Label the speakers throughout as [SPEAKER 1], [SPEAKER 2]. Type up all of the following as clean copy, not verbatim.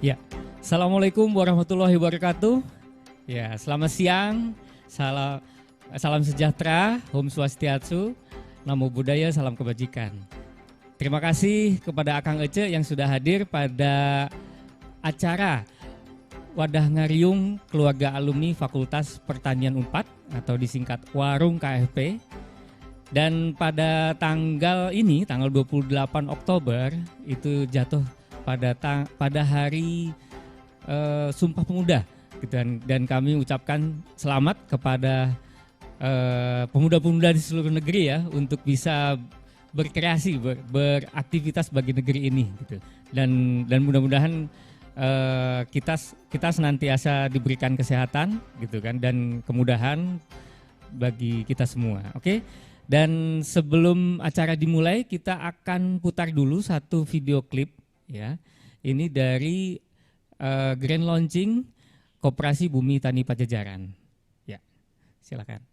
[SPEAKER 1] Ya, Assalamualaikum warahmatullahi wabarakatuh. Ya, selamat siang, salam sejahtera, Om Swastiastu, Namo Buddhaya, salam kebajikan. Terima kasih kepada Akang Ece yang sudah hadir pada acara Wadah Ngariung Keluarga Alumni Fakultas Pertanian Unpad atau disingkat Warung KFP. Dan pada tanggal ini, tanggal 28 Oktober, itu jatuh pada hari Sumpah Pemuda, dan kami ucapkan selamat kepada pemuda-pemuda di seluruh negeri ya untuk bisa berkreasi, beraktivitas bagi negeri ini gitu. Dan mudah-mudahan kita senantiasa diberikan kesehatan gitu kan, dan kemudahan bagi kita semua. Oke. Dan sebelum acara dimulai, kita akan putar dulu satu video klip ya. Ini dari grand launching Koperasi Bumi Tani Pajajaran. Ya, silakan.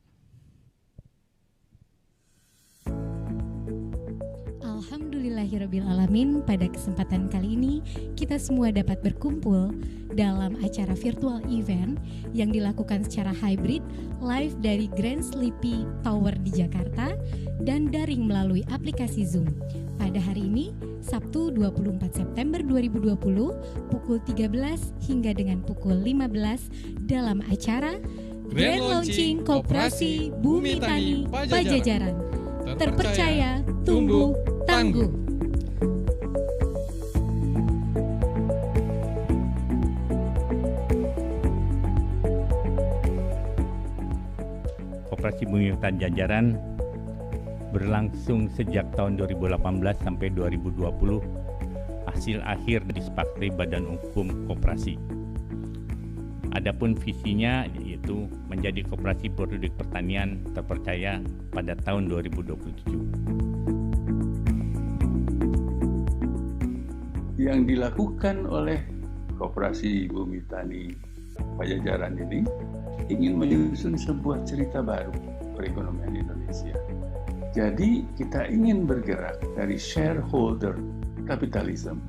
[SPEAKER 2] Alhamdulillahirrabbilalamin, pada kesempatan kali ini kita semua dapat berkumpul dalam acara virtual event yang dilakukan secara hybrid live dari Grand Sleepy Tower di Jakarta dan daring melalui aplikasi Zoom. Pada hari ini, Sabtu 24 September 2020, pukul 13 hingga dengan pukul 15 dalam acara Grand Launching Koperasi Bumi Tani Pajajaran. Terpercaya, tumbuh, tangguh.
[SPEAKER 3] Koperasi Bumi Tani Pajajaran berlangsung sejak tahun 2018 sampai 2020. Hasil akhir disepakati Badan Hukum Koperasi. Adapun visinya yaitu menjadi koperasi produk pertanian terpercaya pada tahun 2027.
[SPEAKER 4] Yang dilakukan oleh Koperasi Bumi Tani Pajajaran ini ingin menyusun sebuah cerita baru perekonomian Indonesia. Jadi kita ingin bergerak dari shareholder capitalism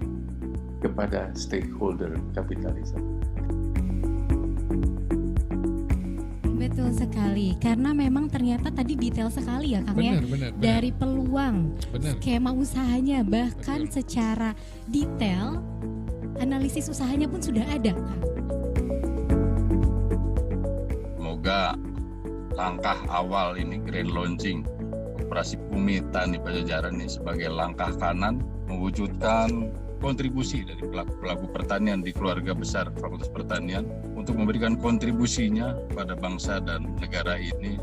[SPEAKER 4] kepada stakeholder capitalism.
[SPEAKER 2] Betul sekali, karena memang ternyata tadi detail sekali ya Kang ya. Dari peluang, skema usahanya, bahkan secara detail analisis usahanya pun sudah ada Kang.
[SPEAKER 5] Semoga langkah awal ini grand launching Koperasi Bumi Tani Pajajaran ini sebagai langkah kanan mewujudkan kontribusi dari pelaku pertanian di keluarga besar Fakultas Pertanian untuk memberikan kontribusinya pada bangsa dan negara ini,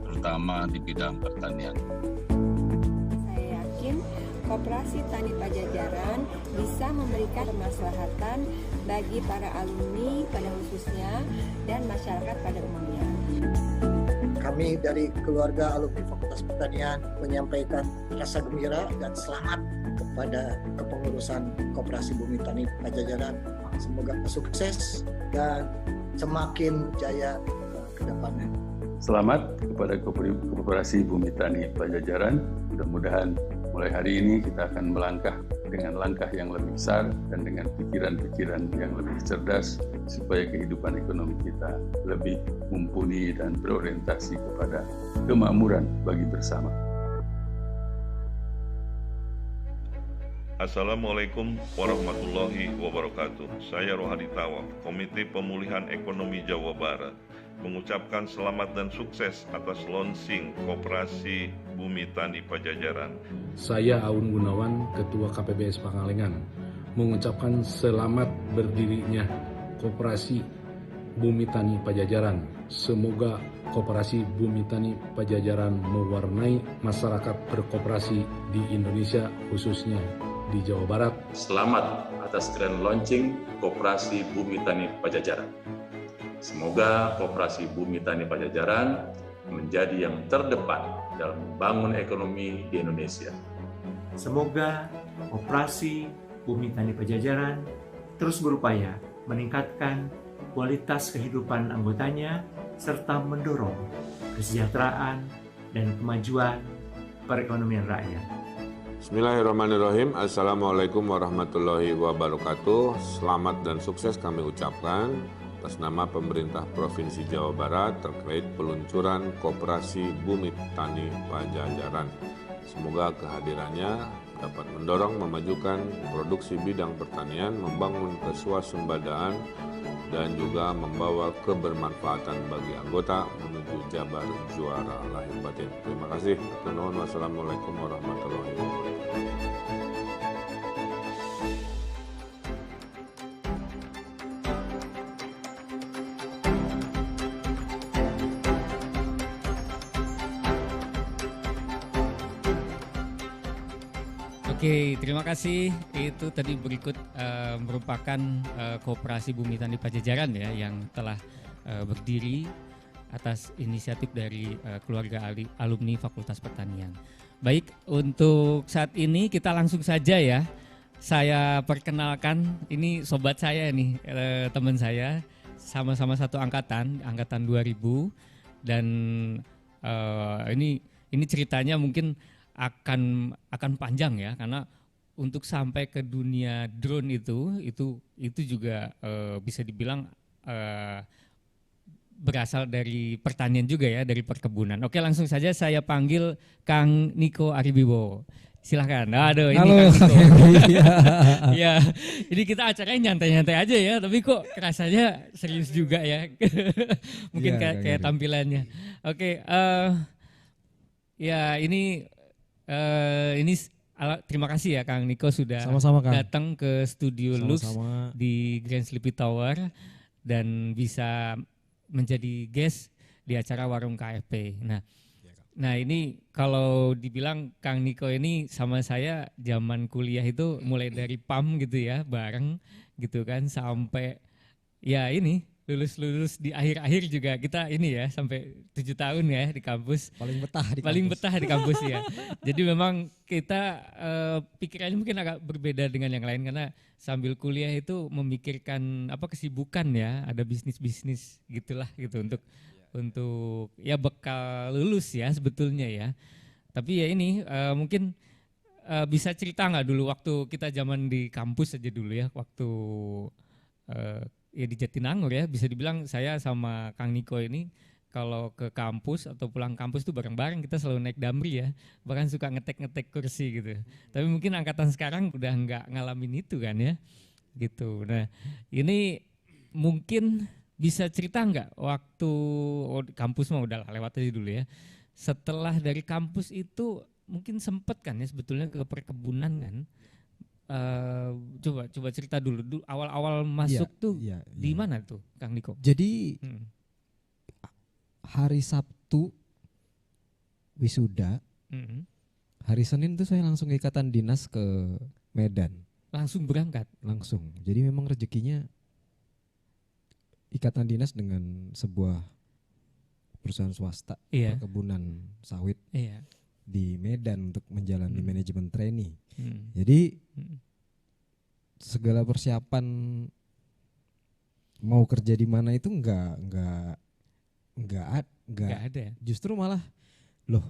[SPEAKER 5] terutama di bidang pertanian.
[SPEAKER 6] Saya yakin Koperasi Tani Pajajaran bisa memberikan kemaslahatan bagi para alumni pada khususnya dan masyarakat pada umumnya.
[SPEAKER 7] Kami dari keluarga alumni Fakultas Pertanian menyampaikan rasa gembira dan selamat kepada kepengurusan Koperasi Bumi Tani Pajajaran. Semoga sukses dan semakin jaya ke depannya.
[SPEAKER 4] Selamat kepada Koperasi Bumi Tani Pajajaran. Mudah-mudahan mulai hari ini kita akan melangkah dengan langkah yang lebih besar dan dengan pikiran-pikiran yang lebih cerdas supaya kehidupan ekonomi kita lebih mumpuni dan berorientasi kepada kemakmuran bagi bersama.
[SPEAKER 8] Assalamualaikum warahmatullahi wabarakatuh. Saya Rohadi Tawaf, Komite Pemulihan Ekonomi Jawa Barat, mengucapkan selamat dan sukses atas launching Koperasi Bumi Tani Pajajaran.
[SPEAKER 9] Saya Aun Gunawan, Ketua KPBS Pangalengan, mengucapkan selamat berdirinya Koperasi Bumi Tani Pajajaran. Semoga Koperasi Bumi Tani Pajajaran mewarnai masyarakat berkoperasi di Indonesia, khususnya di Jawa Barat.
[SPEAKER 10] Selamat atas grand launching Koperasi Bumi Tani Pajajaran. Semoga Koperasi Bumi Tani Pajajaran menjadi yang terdepan dalam membangun ekonomi di Indonesia.
[SPEAKER 11] Semoga Koperasi Bumi Tani Pajajaran terus berupaya meningkatkan kualitas kehidupan anggotanya serta mendorong kesejahteraan dan kemajuan perekonomian rakyat.
[SPEAKER 12] Bismillahirrahmanirrahim. Assalamualaikum warahmatullahi wabarakatuh. Selamat dan sukses kami ucapkan atas nama pemerintah Provinsi Jawa Barat terkait peluncuran Koperasi Bumi Tani Pajajaran. Semoga kehadirannya dapat mendorong memajukan produksi bidang pertanian, membangun keswasembadaan, dan juga membawa kebermanfaatan bagi anggota menuju Jabar juara lahir batin. Terima kasih. Wassalamualaikum warahmatullahi wabarakatuh.
[SPEAKER 1] Oke, terima kasih. Itu tadi berikut merupakan Koperasi Bumi Tani Pajajaran ya yang telah berdiri atas inisiatif dari keluarga alumni Fakultas Pertanian. Baik, untuk saat ini kita langsung saja ya. Saya perkenalkan, ini sobat saya nih, teman saya, sama-sama satu angkatan 2000, dan ini ceritanya mungkin akan panjang ya, karena untuk sampai ke dunia drone itu juga bisa dibilang berasal dari pertanian juga ya, dari perkebunan. Oke, langsung saja saya panggil Kang Niko Aribibowo. Silahkan. Aduh, ini
[SPEAKER 13] halo.
[SPEAKER 1] Kang Niko. Ya, ini kita acaranya nyantai-nyantai aja ya, tapi kok rasanya serius juga ya. Mungkin
[SPEAKER 13] ya,
[SPEAKER 1] kayak tampilannya. Oke, ya ini terima kasih ya Kang Niko sudah
[SPEAKER 13] Sama-sama, Kang.
[SPEAKER 1] datang ke studio Lux
[SPEAKER 13] Sama-sama.
[SPEAKER 1] di Grand Sleepy Tower dan bisa menjadi guest di acara Warung KFP. Nah ini kalau dibilang Kang Niko ini sama saya zaman kuliah itu mulai dari PAM gitu ya, bareng gitu kan, sampai ya ini lulus di akhir-akhir juga kita ini ya, sampai 7 tahun ya di kampus.
[SPEAKER 13] Paling betah di
[SPEAKER 1] kampus ya. Jadi memang kita pikirannya mungkin agak berbeda dengan yang lain, karena sambil kuliah itu memikirkan kesibukan ya, ada bisnis gitulah gitu untuk ya bekal lulus ya sebetulnya ya. Tapi ya ini mungkin bisa cerita nggak dulu waktu kita zaman di kampus aja dulu ya, waktu ya di Jatinangor ya, bisa dibilang saya sama Kang Niko ini kalau ke kampus atau pulang kampus tuh bareng-bareng, kita selalu naik Damri ya, bahkan suka ngetek kursi gitu. Tapi mungkin angkatan sekarang udah nggak ngalamin itu kan ya, gitu. Nah ini mungkin bisa cerita nggak waktu kampus mah udah lewat aja dulu ya. Setelah dari kampus itu mungkin sempet kan ya sebetulnya ke perkebunan kan. Coba cerita dulu awal-awal masuk di mana tuh Kang Niko?
[SPEAKER 13] Jadi hari Sabtu wisuda, hari Senin tuh saya langsung ke ikatan dinas ke Medan.
[SPEAKER 1] Langsung berangkat?
[SPEAKER 13] Langsung. Jadi memang rezekinya ikatan dinas dengan sebuah perusahaan swasta perkebunan sawit di Medan untuk menjalani manajemen trainee. Jadi segala persiapan mau kerja di mana itu nggak
[SPEAKER 1] ada.
[SPEAKER 13] Justru malah loh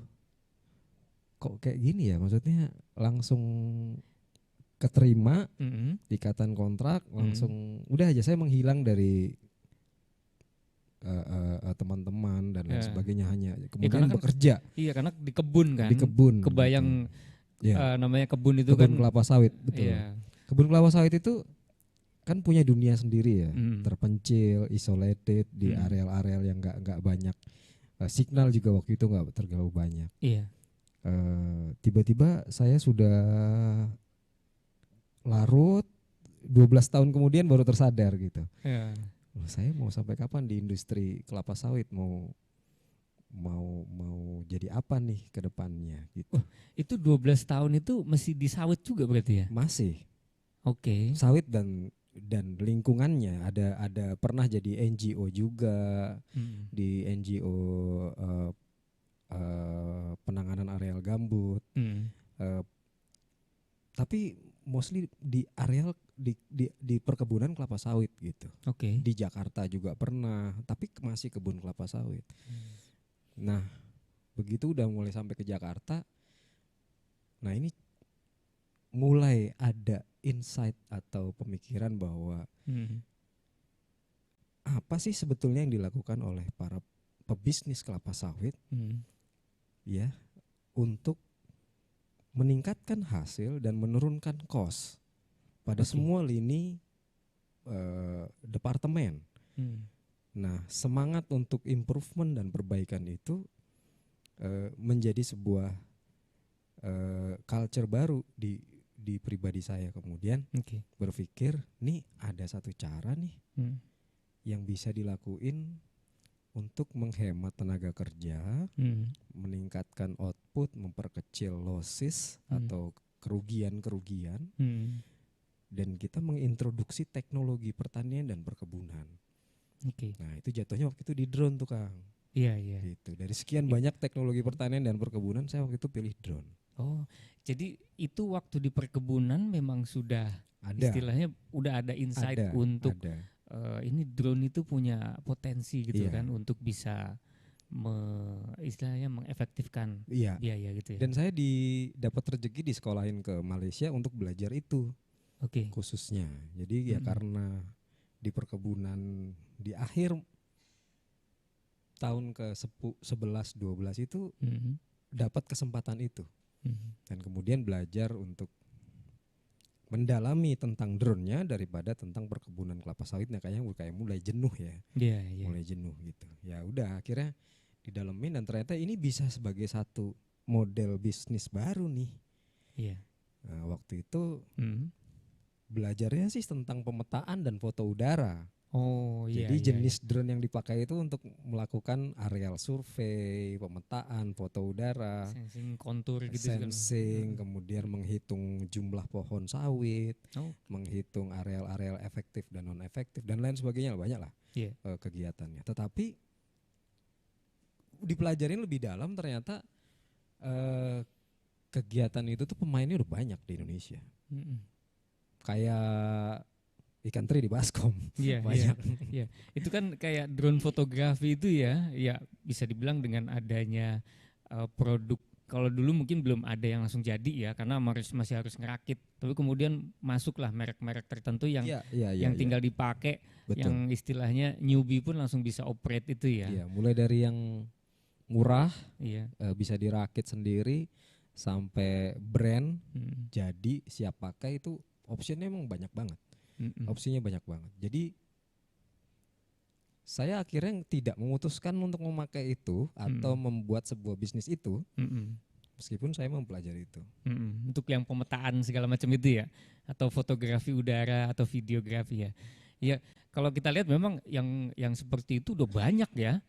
[SPEAKER 13] kok kayak gini ya, maksudnya langsung keterima ikatan kontrak, langsung udah aja saya menghilang dari teman-teman dan lain sebagainya, hanya kemudian bekerja.
[SPEAKER 1] Iya, karena di kebun kan.
[SPEAKER 13] Di kebun.
[SPEAKER 1] Kebayang namanya kebun itu
[SPEAKER 13] kebun
[SPEAKER 1] kan
[SPEAKER 13] kelapa sawit, betul.
[SPEAKER 1] Iya.
[SPEAKER 13] Kebun kelapa sawit itu kan punya dunia sendiri ya, terpencil, isolated di areal-areal yang nggak banyak signal, juga waktu itu nggak terlalu banyak.
[SPEAKER 1] Iya.
[SPEAKER 13] Tiba-tiba saya sudah larut 12 tahun kemudian baru tersadar gitu.
[SPEAKER 1] Iya.
[SPEAKER 13] Saya mau sampai kapan di industri kelapa sawit, mau jadi apa nih ke depannya gitu.
[SPEAKER 1] Itu 12 tahun itu masih di sawit juga berarti ya?
[SPEAKER 13] Masih.
[SPEAKER 1] Oke.
[SPEAKER 13] Sawit dan lingkungannya, ada pernah jadi NGO juga, di NGO penanganan areal gambut. Tapi mostly di areal di perkebunan kelapa sawit gitu.
[SPEAKER 1] Oke.
[SPEAKER 13] Di Jakarta juga pernah, tapi masih kebun kelapa sawit. Nah, begitu udah mulai sampai ke Jakarta, nah ini mulai ada insight atau pemikiran bahwa apa sih sebetulnya yang dilakukan oleh para pebisnis kelapa sawit ya untuk meningkatkan hasil dan menurunkan cost pada semua lini departemen. Nah, semangat untuk improvement dan perbaikan itu menjadi sebuah culture baru di pribadi saya. Kemudian berpikir, nih ada satu cara nih yang bisa dilakuin untuk menghemat tenaga kerja, meningkatkan output, memperkecil losses atau kerugian-kerugian, dan kita mengintroduksi teknologi pertanian dan perkebunan. Nah, itu jatuhnya waktu itu di drone tuh, Kang.
[SPEAKER 1] Iya.
[SPEAKER 13] Gitu. Dari sekian banyak teknologi pertanian dan perkebunan, saya waktu itu pilih drone.
[SPEAKER 1] Oh, jadi itu waktu di perkebunan memang sudah
[SPEAKER 13] ada.
[SPEAKER 1] Istilahnya udah ada insight untuk ini drone itu punya potensi gitu kan untuk bisa istilahnya mengefektifkan biaya gitu ya.
[SPEAKER 13] Dan saya dapat rezeki disekolahin ke Malaysia untuk belajar itu. Khususnya. Jadi ya karena di perkebunan di akhir tahun ke 11 12 itu dapat kesempatan itu. Dan kemudian belajar untuk mendalami tentang drone-nya daripada tentang perkebunan kelapa sawitnya, kayak mulai jenuh ya. Mulai jenuh gitu. Ya udah akhirnya didalemin dan ternyata ini bisa sebagai satu model bisnis baru nih. Nah, waktu itu belajarnya sih tentang pemetaan dan foto udara. Jadi jenis drone yang dipakai itu untuk melakukan areal survei, pemetaan, foto udara,
[SPEAKER 1] sensing kontur gitu,
[SPEAKER 13] kemudian menghitung jumlah pohon sawit, menghitung areal-areal efektif dan non efektif dan lain sebagainya, banyak lah kegiatannya. Tetapi dipelajarin lebih dalam ternyata kegiatan itu tuh pemainnya udah banyak di Indonesia. Kayak ikan teri di baskom. Banyak.
[SPEAKER 1] Iya. Itu kan kayak drone fotografi itu ya bisa dibilang dengan adanya produk. Kalau dulu mungkin belum ada yang langsung jadi ya, karena masih harus ngerakit. Tapi kemudian masuklah merek-merek tertentu yang tinggal dipakai, yang istilahnya newbie pun langsung bisa operate itu ya.
[SPEAKER 13] Iya, mulai dari yang murah, bisa dirakit sendiri, sampai brand jadi siap pakai, itu optionnya emang banyak banget. Opsinya banyak banget. Jadi saya akhirnya tidak memutuskan untuk memakai itu atau membuat sebuah bisnis itu, meskipun saya mempelajari itu.
[SPEAKER 1] Untuk yang pemetaan segala macam itu ya, atau fotografi udara atau videografi ya. Ya kalau kita lihat memang yang seperti itu udah banyak ya.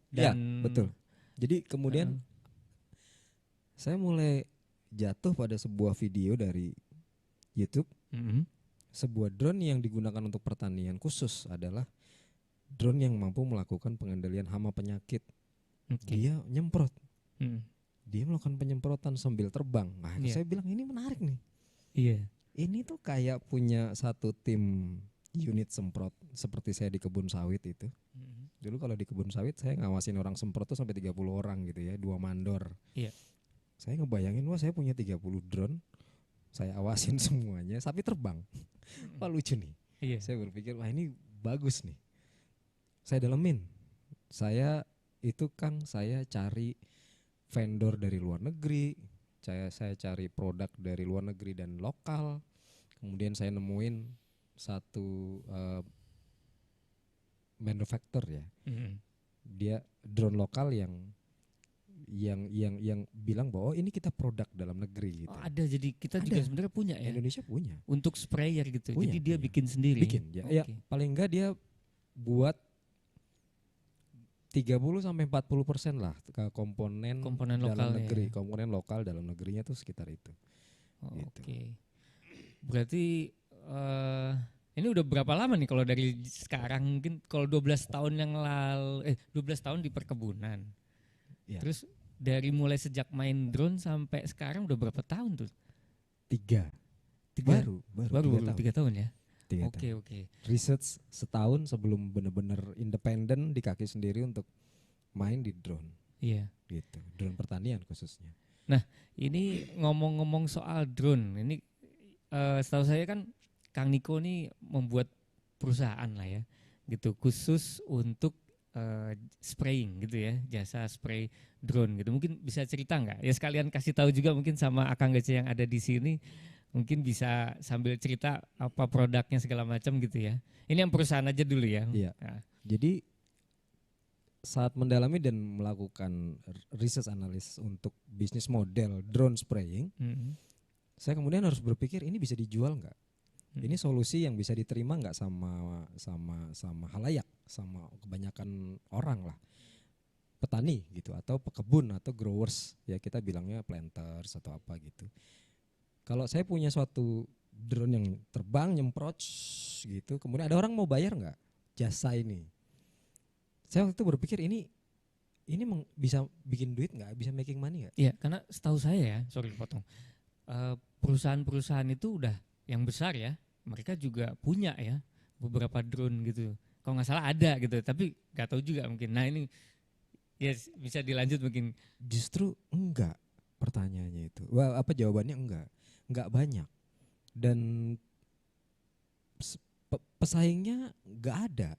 [SPEAKER 1] Dan
[SPEAKER 13] betul. Jadi kemudian saya mulai jatuh pada sebuah video dari YouTube. Sebuah drone yang digunakan untuk pertanian khusus adalah drone yang mampu melakukan pengendalian hama penyakit. Dia nyemprot. Dia melakukan penyemprotan sambil terbang. Nah, saya bilang ini menarik nih. Ini tuh kayak punya satu tim unit semprot seperti saya di kebun sawit itu. Dulu kalau di kebun sawit saya ngawasin orang semprot tuh sampai 30 orang gitu ya, 2 mandor. Saya ngebayangin, wah saya punya 30 drone. Saya awasin semuanya, sapi terbang. Wah lucu nih. Saya berpikir, wah ini bagus nih. Saya dalemin. Saya cari vendor dari luar negeri. Saya cari produk dari luar negeri dan lokal. Kemudian saya nemuin satu manufacturer ya. Dia drone lokal yang bilang bahwa ini kita produk dalam negeri gitu.
[SPEAKER 1] Ada, jadi kita juga sebenarnya punya ya.
[SPEAKER 13] Indonesia punya.
[SPEAKER 1] Untuk sprayer gitu.
[SPEAKER 13] Punya,
[SPEAKER 1] jadi dia bikin sendiri.
[SPEAKER 13] Ya, paling enggak dia buat 30-40% lah ke komponen dalam negeri. Komponen lokal dalam negerinya tuh sekitar itu. Gitu.
[SPEAKER 1] Berarti ini udah berapa lama nih kalau dari sekarang, mungkin kalau 12 tahun yang lalu 12 tahun di perkebunan. Terus dari mulai sejak main drone sampai sekarang udah berapa tahun tuh?
[SPEAKER 13] 3. Baru
[SPEAKER 1] 3 tahun ya. Oke.
[SPEAKER 13] Research setahun sebelum benar-benar independen di kaki sendiri untuk main di drone.
[SPEAKER 1] Gitu.
[SPEAKER 13] Drone pertanian khususnya.
[SPEAKER 1] Nah, ini ngomong-ngomong soal drone, ini setahu saya kan Kang Niko nih membuat perusahaan lah ya, gitu, khusus untuk spraying gitu ya, jasa spray drone gitu. Mungkin bisa cerita nggak? Ya sekalian kasih tahu juga mungkin sama Akang Gece yang ada di sini, mungkin bisa sambil cerita apa produknya segala macam gitu ya. Ini yang perusahaan aja dulu ya.
[SPEAKER 13] Iya.
[SPEAKER 1] Nah.
[SPEAKER 13] Jadi saat mendalami dan melakukan research analysis untuk bisnis model drone spraying, saya kemudian harus berpikir ini bisa dijual nggak? Ini solusi yang bisa diterima nggak sama halayak, sama kebanyakan orang lah, petani gitu, atau pekebun atau growers ya, kita bilangnya planters atau apa gitu. Kalau saya punya suatu drone yang terbang nyemprot gitu, kemudian ada orang mau bayar nggak jasa ini? Saya waktu itu berpikir ini bisa bikin duit nggak, bisa making money nggak?
[SPEAKER 1] Iya, karena setahu saya ya, sorry potong, perusahaan-perusahaan itu udah yang besar ya, mereka juga punya ya beberapa drone gitu. Kalau nggak salah ada gitu, tapi nggak tahu juga mungkin. Nah ini ya bisa dilanjut mungkin.
[SPEAKER 13] Justru enggak, pertanyaannya itu. Wah, apa jawabannya enggak banyak. Dan pesaingnya nggak ada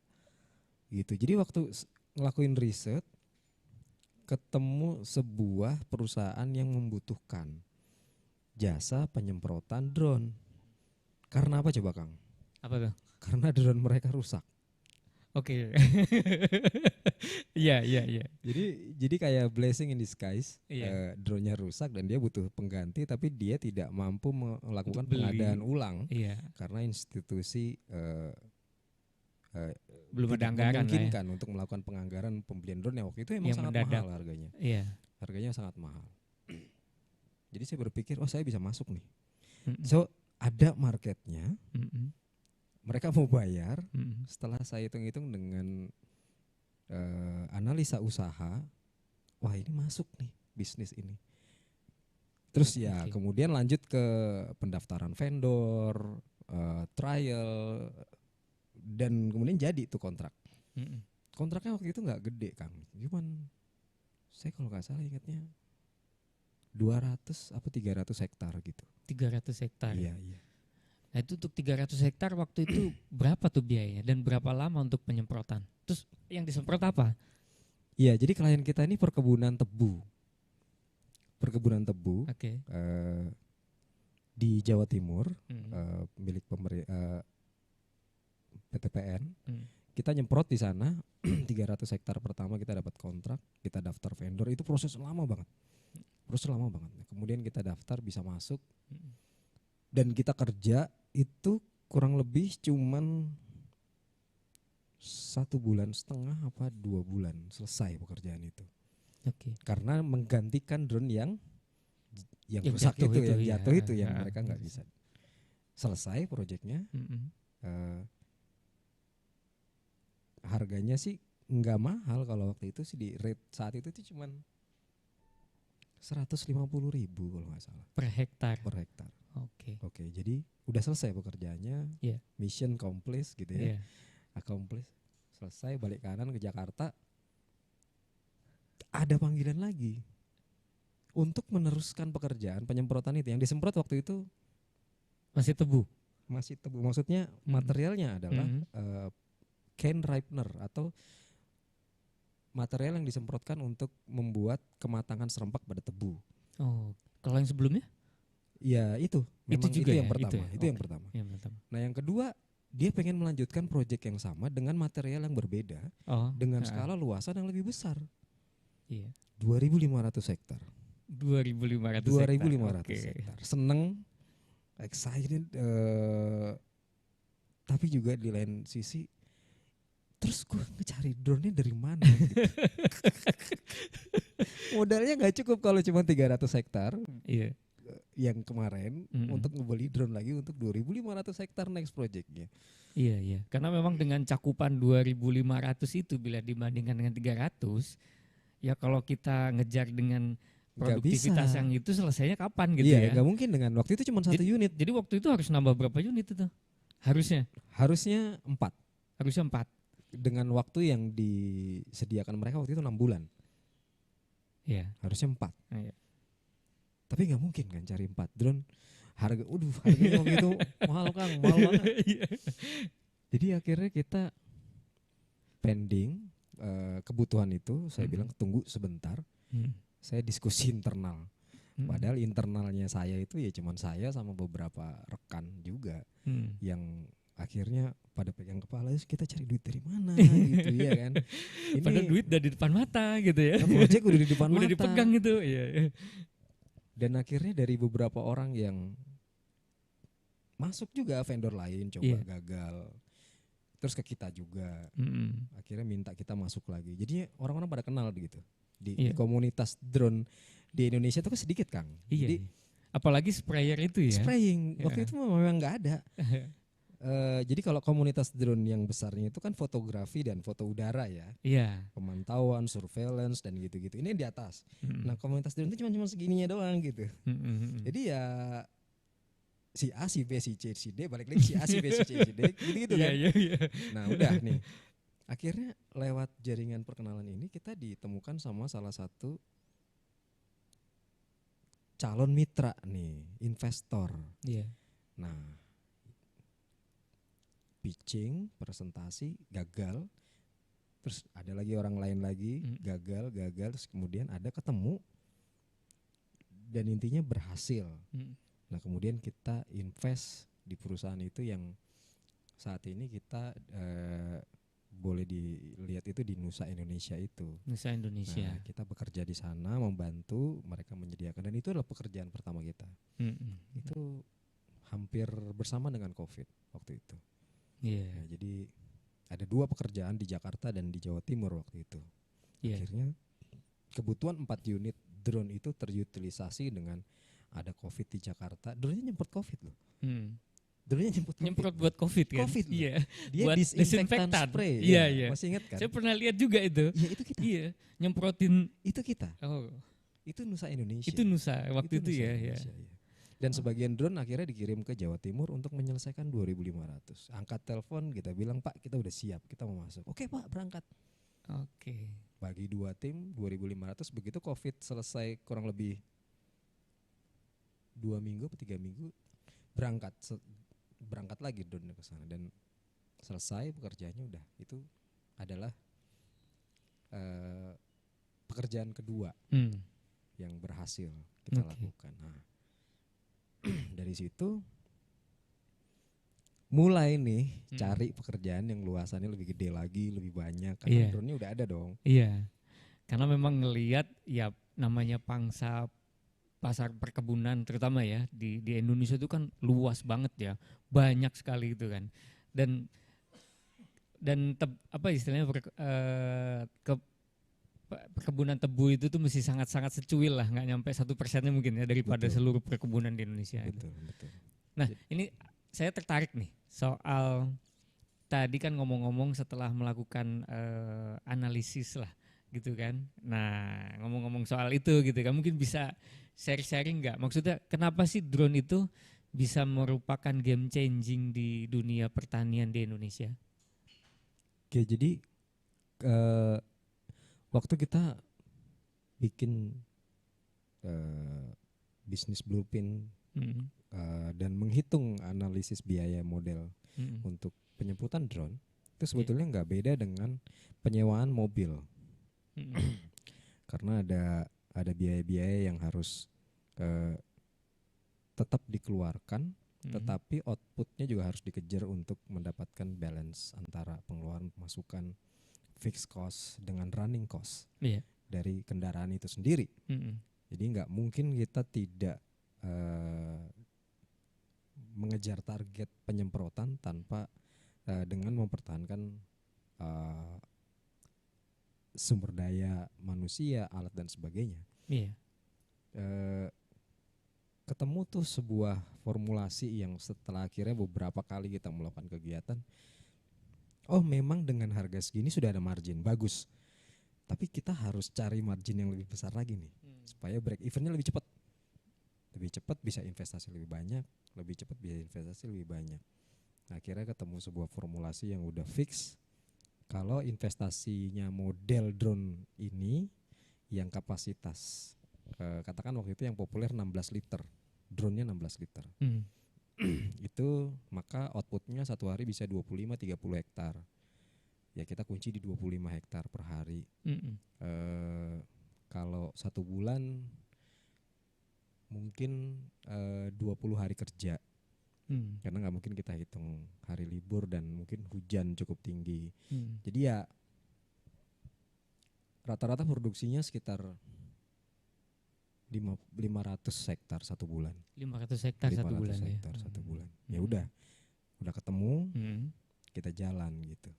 [SPEAKER 13] gitu. Jadi waktu ngelakuin riset, ketemu sebuah perusahaan yang membutuhkan jasa penyemprotan drone. Karena apa coba Kang?
[SPEAKER 1] Apa tuh?
[SPEAKER 13] Karena drone mereka rusak.
[SPEAKER 1] Oke. Iya.
[SPEAKER 13] Jadi kayak blessing in disguise.
[SPEAKER 1] Iya.
[SPEAKER 13] Drone-nya rusak dan dia butuh pengganti, tapi dia tidak mampu melakukan pengadaan ulang.
[SPEAKER 1] Iya.
[SPEAKER 13] Karena institusi
[SPEAKER 1] belum ada anggaran
[SPEAKER 13] memungkinkan untuk melakukan penganggaran pembelian drone yang waktu itu emang sangat mahal harganya.
[SPEAKER 1] Iya.
[SPEAKER 13] Harganya sangat mahal. Jadi saya berpikir, oh saya bisa masuk nih. So ada marketnya. Mereka mau bayar. Setelah saya hitung-hitung dengan analisa usaha, wah ini masuk nih bisnis ini. Terus ya kemudian lanjut ke pendaftaran vendor, trial, dan kemudian jadi tuh kontrak. Kontraknya waktu itu nggak gede Kang, cuman saya kalau nggak salah ingatnya 200 apa 300 hektar gitu.
[SPEAKER 1] 300 hektar.
[SPEAKER 13] Iya.
[SPEAKER 1] Nah itu untuk 300 hektar waktu itu berapa tuh biayanya dan berapa lama untuk penyemprotan? Terus yang disemprot apa?
[SPEAKER 13] Iya, jadi klien kita ini perkebunan tebu.
[SPEAKER 1] Oke.
[SPEAKER 13] Di Jawa Timur, milik PTPN. Kita nyemprot di sana 300 hektar pertama, kita dapat kontrak, kita daftar vendor, itu proses lama banget. Kemudian kita daftar, bisa masuk, dan kita kerja itu kurang lebih cuman 1,5 bulan apa 2 bulan selesai pekerjaan itu. Karena menggantikan drone yang rusak itu, yang jatuh itu yang mereka nggak bisa. Selesai proyeknya. Harganya sih nggak mahal, kalau waktu itu sih di rate saat itu tuh cuman 150.000 kalau nggak salah.
[SPEAKER 1] Per hektar.
[SPEAKER 13] Oke, jadi udah selesai pekerjaannya, mission accomplished gitu ya. Accomplished, selesai, balik kanan ke Jakarta. Ada panggilan lagi untuk meneruskan pekerjaan penyemprotan itu. Yang disemprot waktu itu
[SPEAKER 1] masih tebu.
[SPEAKER 13] Maksudnya materialnya adalah cane ripener atau material yang disemprotkan untuk membuat kematangan serempak pada tebu.
[SPEAKER 1] Oh, kalau yang sebelumnya?
[SPEAKER 13] Ya itu, memang itu yang pertama.
[SPEAKER 1] Itu
[SPEAKER 13] yang pertama. Nah yang kedua, dia pengen melanjutkan proyek yang sama dengan material yang berbeda, dengan skala luasan yang lebih besar. 2.500 hektar. 2.500 hektar. Seneng, excited, tapi juga di lain sisi, terus gue ngecari drone-nya dari mana gitu. Modalnya gak cukup kalau cuma 300 hektar. Yang kemarin untuk ngebeli drone lagi untuk 2.500 hektar next projectnya.
[SPEAKER 1] Iya. Karena memang dengan cakupan 2.500 itu bila dibandingkan dengan 300, ya kalau kita ngejar dengan produktivitas yang itu selesainya kapan gitu ya.
[SPEAKER 13] Iya, gak mungkin dengan waktu itu cuma 1 unit.
[SPEAKER 1] Jadi waktu itu harus nambah berapa unit itu? Harusnya
[SPEAKER 13] 4.
[SPEAKER 1] Harusnya 4.
[SPEAKER 13] Dengan waktu yang disediakan mereka waktu itu 6 bulan.
[SPEAKER 1] Iya.
[SPEAKER 13] Harusnya 4. Tapi nggak mungkin kan cari 4 drone. Harganya waktu itu mahal Kang, mahal banget. Jadi akhirnya kita pending kebutuhan itu, saya bilang tunggu sebentar. Saya diskusi internal. Padahal internalnya saya itu ya cuman saya sama beberapa rekan juga yang akhirnya pada pegang kepala, kita cari duit dari mana gitu ya kan.
[SPEAKER 1] Ini padahal duit udah di depan mata gitu ya.
[SPEAKER 13] Project udah di depan mata.
[SPEAKER 1] Udah dipegang gitu. Iya.
[SPEAKER 13] Dan akhirnya dari beberapa orang yang masuk juga vendor lain coba gagal. Terus ke kita juga. Akhirnya minta kita masuk lagi. Jadi orang-orang pada kenal gitu. Di komunitas drone di Indonesia itu kan sedikit Kang.
[SPEAKER 1] Iya.
[SPEAKER 13] Jadi
[SPEAKER 1] apalagi sprayer itu ya.
[SPEAKER 13] Spraying. Waktu itu memang nggak ada. Jadi kalau komunitas drone yang besarnya itu kan fotografi dan foto udara ya.
[SPEAKER 1] Iya.
[SPEAKER 13] Pemantauan, surveillance dan gitu-gitu. Ini di atas. Nah komunitas drone itu cuma segininya doang gitu. Jadi ya si A, si B, si C, si D, balik lagi si A, si B, si C, si D, gitu-gitu kan. Nah udah nih. Akhirnya lewat jaringan perkenalan ini kita ditemukan sama salah satu calon mitra nih, investor.
[SPEAKER 1] Iya.
[SPEAKER 13] Nah, pitching, presentasi, gagal. Terus ada lagi orang lain lagi, gagal, terus kemudian ada ketemu dan intinya berhasil. Nah, kemudian kita invest di perusahaan itu yang saat ini kita boleh dilihat itu di Nusa Indonesia itu.
[SPEAKER 1] Nusa Indonesia.
[SPEAKER 13] Nah, kita bekerja di sana membantu mereka menyediakan dan itu adalah pekerjaan pertama kita. Itu hampir bersama dengan COVID waktu itu. Nah, jadi ada 2 pekerjaan di Jakarta dan di Jawa Timur waktu itu. Akhirnya kebutuhan 4 unit drone itu terutilisasi dengan ada COVID di Jakarta. Drone-nya nyemprot COVID loh. Drone-nya
[SPEAKER 1] nyemprot buat COVID kan?
[SPEAKER 13] COVID
[SPEAKER 1] iya.
[SPEAKER 13] Dia
[SPEAKER 1] buat
[SPEAKER 13] disinfektan spray.
[SPEAKER 1] Iya.
[SPEAKER 13] Masih ingat kan?
[SPEAKER 1] Saya pernah lihat juga itu.
[SPEAKER 13] Iya itu kita.
[SPEAKER 1] Iya. Nyemprotin.
[SPEAKER 13] Itu kita.
[SPEAKER 1] Oh.
[SPEAKER 13] Itu Nusa Indonesia.
[SPEAKER 1] Itu Nusa waktu itu
[SPEAKER 13] Nusa
[SPEAKER 1] ya.
[SPEAKER 13] Indonesia, ya. Dan sebagian drone akhirnya dikirim ke Jawa Timur untuk menyelesaikan 2.500. Angkat telepon, kita bilang Pak kita udah siap, kita mau masuk. Oke Pak berangkat.
[SPEAKER 1] Oke.
[SPEAKER 13] Bagi 2 tim 2.500, begitu COVID selesai kurang lebih 2 minggu atau 3 minggu berangkat lagi drone ke sana dan selesai pekerjaannya udah. Itu adalah pekerjaan kedua yang berhasil kita lakukan. Nah, dari situ mulai nih cari pekerjaan yang luasannya lebih gede lagi, lebih banyak karena drone-nya udah ada dong.
[SPEAKER 1] Iya. Karena memang ngelihat ya namanya pangsa pasar perkebunan terutama ya di Indonesia itu kan luas banget ya. Banyak sekali gitu kan. Dan apa istilahnya perkebunan tebu itu tuh mesti sangat-sangat secuil lah, nggak nyampe 1%-nya mungkin ya daripada seluruh perkebunan di Indonesia.
[SPEAKER 13] Betul.
[SPEAKER 1] Nah ini saya tertarik nih soal tadi kan ngomong-ngomong setelah melakukan analisis lah gitu kan. Nah ngomong-ngomong soal itu gitu kan, mungkin bisa sharing nggak? Maksudnya kenapa sih drone itu bisa merupakan game changing di dunia pertanian di Indonesia?
[SPEAKER 13] Oke, jadi waktu kita bikin bisnis blueprint dan menghitung analisis biaya model untuk penyemprotan drone, itu sebetulnya nggak beda dengan penyewaan mobil. Karena ada biaya-biaya yang harus tetap dikeluarkan, tetapi outputnya juga harus dikejar untuk mendapatkan balance antara pengeluaran pemasukan, fixed cost dengan running cost dari kendaraan itu sendiri. Jadi nggak mungkin kita tidak mengejar target penyemprotan tanpa dengan mempertahankan sumber daya manusia, alat dan sebagainya. Ketemu tuh sebuah formulasi yang setelah akhirnya beberapa kali kita melakukan kegiatan, oh memang dengan harga segini sudah ada margin, bagus. Tapi kita harus cari margin yang lebih besar lagi nih, supaya break evennya lebih cepat. Lebih cepat bisa investasi lebih banyak, lebih cepat bisa investasi lebih banyak. Nah, akhirnya ketemu sebuah formulasi yang udah fix. Kalau investasinya model drone ini yang kapasitas katakan waktu itu yang populer 16 liter, drone-nya 16 liter. Itu maka outputnya satu hari bisa 25-30 hektar. Ya kita kunci di 25 hektar per hari. Kalau 1 bulan mungkin 20 hari kerja. Karena nggak mungkin kita hitung hari libur dan mungkin hujan cukup tinggi. Jadi ya rata-rata produksinya sekitar 500 hektar 1 bulan.
[SPEAKER 1] 500 hektar 1 bulan
[SPEAKER 13] 500 hektar 1 bulan. Ya udah ketemu, kita jalan gitu.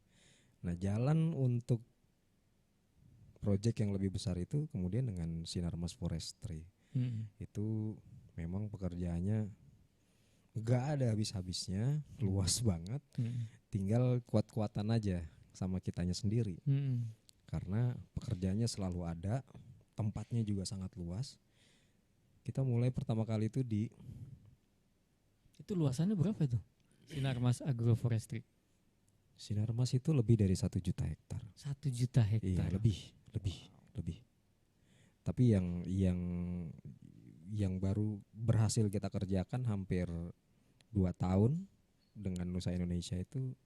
[SPEAKER 13] Nah jalan untuk proyek yang lebih besar itu kemudian dengan Sinarmas Forestry. Itu memang pekerjaannya nggak ada habis-habisnya, luas banget. Tinggal kuat-kuatan aja sama kitanya sendiri. Karena pekerjaannya selalu ada, tempatnya juga sangat luas. Kita mulai pertama kali itu
[SPEAKER 1] itu luasannya berapa itu? Sinarmas Agroforestry.
[SPEAKER 13] Sinarmas itu lebih dari 1 juta hektar.
[SPEAKER 1] 1 juta hektar.
[SPEAKER 13] Iya, lebih. Tapi yang baru berhasil kita kerjakan hampir 2 tahun dengan Nusa Indonesia itu